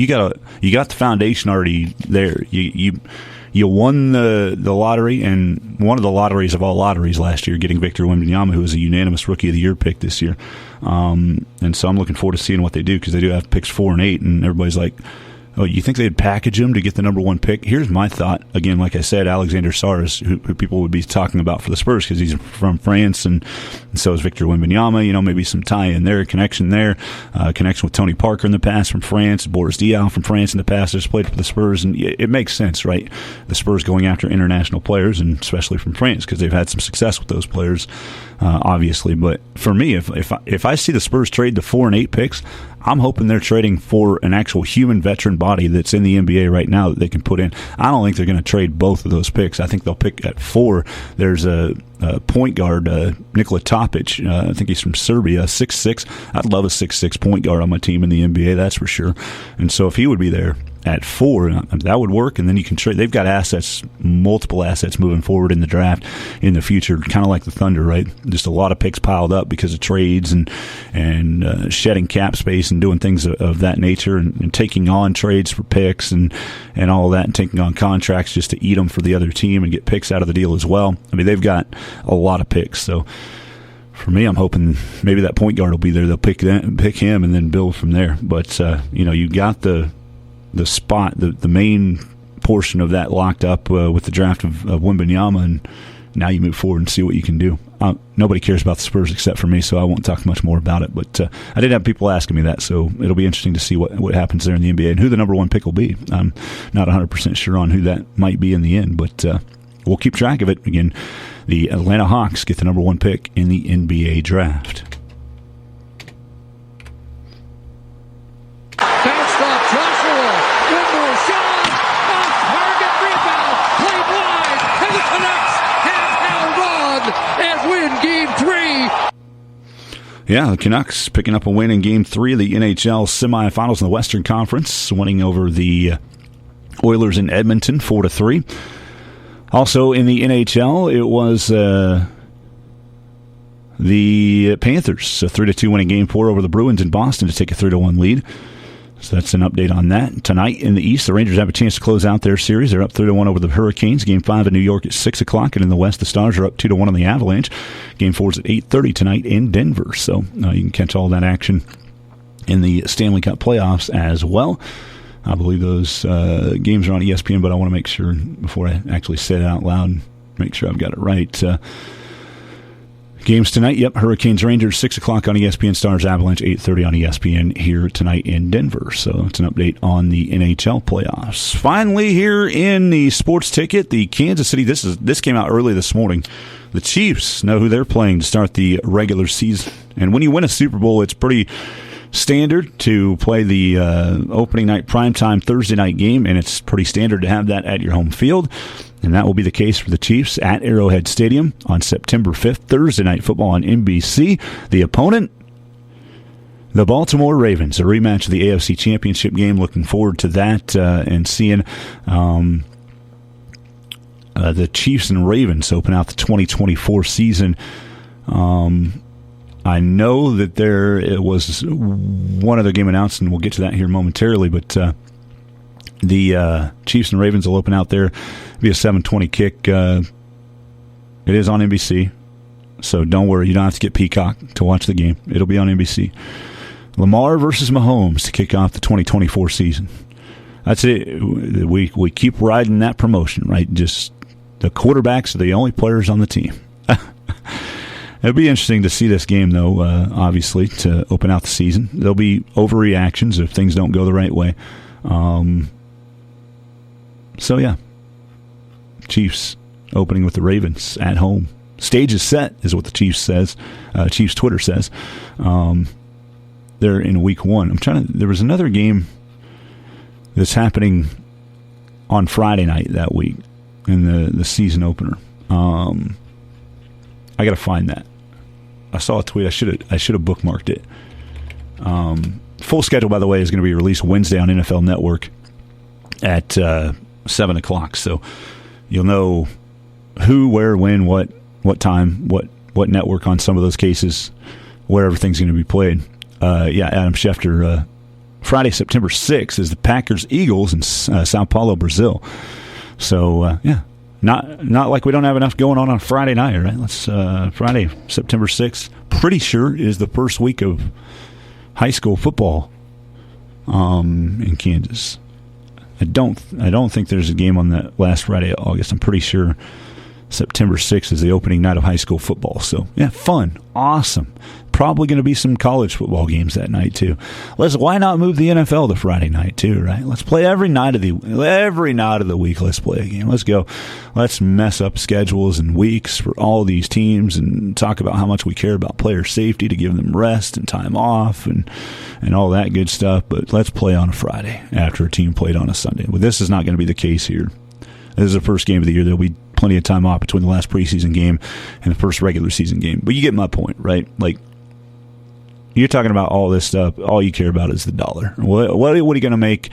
Speaker 2: You got the foundation already there. You won the lottery, and one of the lotteries of all lotteries last year, getting Victor Wembanyama, who was a unanimous Rookie of the Year pick this year. And so I'm looking forward to seeing what they do, because they do have picks 4 and 8, and everybody's like, oh, you think they'd package him to get the number 1 pick? Here's my thought. Again, like I said, Alexander Sarr is who people would be talking about for the Spurs, because he's from France, and so is Victor Wembanyama. Maybe some tie-in there, connection there, connection with Tony Parker in the past from France, Boris Diaw from France in the past has played for the Spurs, and it makes sense, right? The Spurs going after international players, and especially from France, because they've had some success with those players, obviously. But for me, if I see the Spurs trade the 4 and 8 picks, I'm hoping they're trading for an actual human veteran body that's in the NBA right now that they can put in. I don't think they're going to trade both of those picks. I think they'll pick at 4. There's a point guard, Nikola Topic. I think he's from Serbia, 6'6". I'd love a 6'6" point guard on my team in the NBA, that's for sure. And so if he would be there at 4, that would work, and then you can trade. They've got assets, multiple assets moving forward in the draft in the future, kind of like the Thunder, right? Just a lot of picks piled up because of trades and shedding cap space and doing things of that nature, and taking on trades for picks and all of that, and taking on contracts just to eat them for the other team and get picks out of the deal as well. I mean, they've got a lot of picks, so for me, I'm hoping maybe that point guard will be there. They'll pick him and then build from there. But you got the spot, the main portion of that locked up with the draft of Wembanyama, and now you move forward and see what you can do. Nobody cares about the Spurs except for me, so I won't talk much more about it. But I did have people asking me that, so it'll be interesting to see what happens there in the NBA and who the number 1 pick will be. I'm not 100% sure on who that might be in the end, but we'll keep track of it. Again, the Atlanta Hawks get the number 1 pick in the NBA draft.
Speaker 7: Backstop, Joshua, one more shot, off target, rebound, played wide, and the Canucks have now won and win Game 3.
Speaker 2: Yeah, the Canucks picking up a win in Game 3 of the NHL semifinals in the Western Conference, winning over the Oilers in Edmonton 4-3. Also in the NHL, it was the Panthers, a 3-2 win in Game 4 over the Bruins in Boston to take a 3-1 lead. So that's an update on that. Tonight in the East, the Rangers have a chance to close out their series. They're up 3-1 over the Hurricanes. Game 5 in New York at 6 o'clock. And in the West, the Stars are up 2-1 on the Avalanche. Game 4 is at 8:30 tonight in Denver. So you can catch all that action in the Stanley Cup playoffs as well. I believe those games are on ESPN, but I want to make sure before I actually say it out loud, make sure I've got it right. Games tonight, Hurricanes, Rangers, 6 o'clock on ESPN, Stars, Avalanche, 8:30 on ESPN here tonight in Denver. So it's an update on the NHL playoffs. Finally, here in the sports ticket, the Kansas City, this came out early this morning. The Chiefs know who they're playing to start the regular season. And when you win a Super Bowl, it's pretty standard to play the opening night primetime Thursday night game, and it's pretty standard to have that at your home field. And that will be the case for the Chiefs at Arrowhead Stadium on September 5th, Thursday Night Football on NBC. The opponent, the Baltimore Ravens, a rematch of the AFC Championship game. Looking forward to that and seeing the Chiefs and Ravens open out the 2024 season. I know that it was one other game announced, and we'll get to that here momentarily, but the Chiefs and Ravens will open out there. It'll be a 7:20 kick. It is on NBC, so don't worry. You don't have to get Peacock to watch the game. It'll be on NBC. Lamar versus Mahomes to kick off the 2024 season. That's it. We keep riding that promotion, right? Just the quarterbacks are the only players on the team. It'll be interesting to see this game, though, obviously, to open out the season. There'll be overreactions if things don't go the right way. So, yeah. Chiefs opening with the Ravens at home. Stage is set, is what the Chiefs says. Chiefs Twitter says. They're in week 1. There was another game that's happening on Friday night that week in the season opener. I got to find that. I saw a tweet. I should have bookmarked it. Full schedule, by the way, is going to be released Wednesday on NFL Network at 7 o'clock. So you'll know who, where, when, what time, what network on some of those cases, where everything's going to be played. Adam Schefter. Friday, September 6th is the Packers-Eagles in Sao Paulo, Brazil. So, Not like we don't have enough going on Friday night, right? Let's Friday, September 6th, pretty sure is the first week of high school football in Kansas. I don't think there's a game on that last Friday of August. I'm pretty sure September 6th is the opening night of high school football. So, fun. Awesome. Probably going to be some college football games that night, too. Why not move the NFL to Friday night, too, right? Let's play every night of the week. Let's play a game. Let's go. Let's mess up schedules and weeks for all these teams and talk about how much we care about player safety to give them rest and time off and all that good stuff. But let's play on a Friday after a team played on a Sunday. Well, this is not going to be the case here. This is the first game of the year. There'll be plenty of time off between the last preseason game and the first regular season game. But you get my point, right? Like, you're talking about all this stuff. All you care about is the dollar. What are you going to make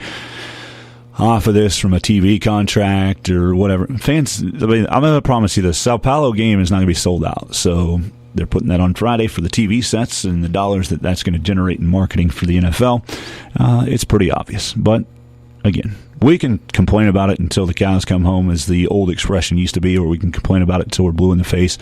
Speaker 2: off of this from a TV contract or whatever? Fans, I'm going to promise you this. Sao Paulo game is not going to be sold out. So they're putting that on Friday for the TV sets and the dollars that's going to generate in marketing for the NFL. It's pretty obvious. But, again, we can complain about it until the cows come home, as the old expression used to be, or we can complain about it until we're blue in the face.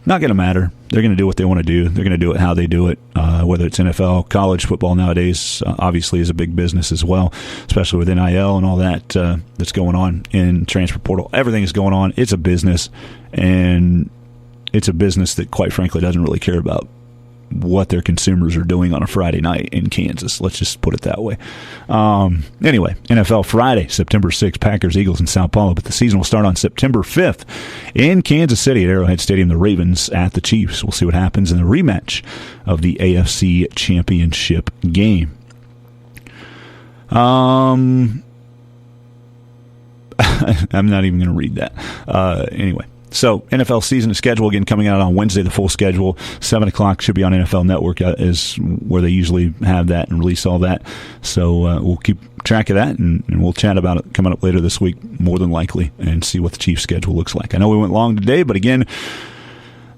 Speaker 2: Not going to matter. They're going to do what they want to do. They're going to do it how they do it, whether it's NFL, college football nowadays, obviously is a big business as well, especially with NIL and all that that's going on in transfer portal. Everything is going on. It's a business, and it's a business that, quite frankly, doesn't really care about what their consumers are doing on a Friday night in Kansas. Let's just put it that way. Anyway, NFL Friday, September 6th, Packers, Eagles in Sao Paulo, but the season will start on September 5th in Kansas City at Arrowhead Stadium. The Ravens at the Chiefs. We'll see what happens in the rematch of the AFC Championship game. I'm not even going to read that. Anyway. So, NFL season schedule, again, coming out on Wednesday, the full schedule. 7 o'clock should be on NFL Network is where they usually have that and release all that. So, we'll keep track of that, and we'll chat about it coming up later this week, more than likely, and see what the Chiefs' schedule looks like. I know we went long today, but again,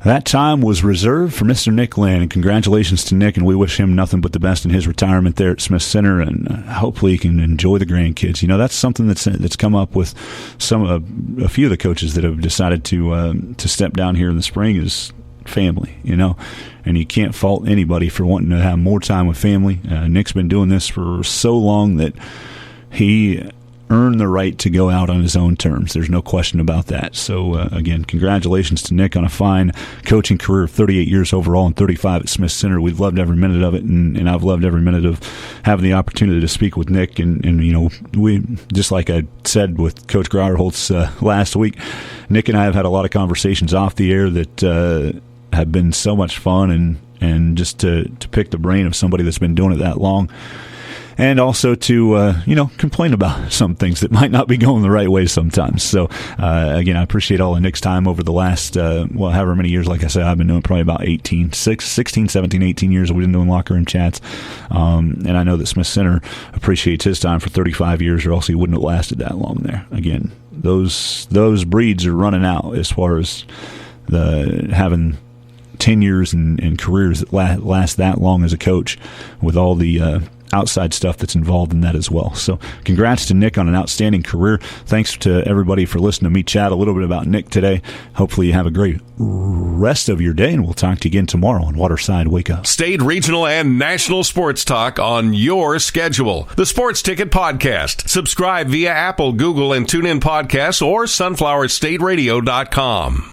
Speaker 2: that time was reserved for Mr. Nick Linn, and congratulations to Nick, and we wish him nothing but the best in his retirement there at Smith Center, and hopefully he can enjoy the grandkids. You know, that's something that's come up with a few of the coaches that have decided to step down here in the spring is family, you know, and you can't fault anybody for wanting to have more time with family. Nick's been doing this for so long that he earn the right to go out on his own terms. There's no question about that. So, again, congratulations to Nick on a fine coaching career of 38 years overall and 35 at Smith Center. We've loved every minute of it, and I've loved every minute of having the opportunity to speak with Nick. And you know, we, just like I said with Coach Grauerholtz last week, Nick and I have had a lot of conversations off the air that have been so much fun, and just to pick the brain of somebody that's been doing it that long. And also to, complain about some things that might not be going the right way sometimes. So, again, I appreciate all of Nick's time over the last, however many years. Like I said, I've been doing probably about 16, 17, 18 years we've been doing locker room chats. And I know that Smith Center appreciates his time for 35 years, or else he wouldn't have lasted that long there. Again, those breeds are running out as far as having tenures and careers that last that long as a coach, with all the outside stuff that's involved in that as well. So congrats to Nick on an outstanding career. Thanks to everybody for listening to me chat a little bit about Nick today. Hopefully you have a great rest of your day, and we'll talk to you again tomorrow on Waterside Wake Up.
Speaker 8: State, regional, and national sports talk on your schedule. The Sports Ticket Podcast. Subscribe via Apple, Google, and TuneIn Podcasts or sunflowerstateradio.com.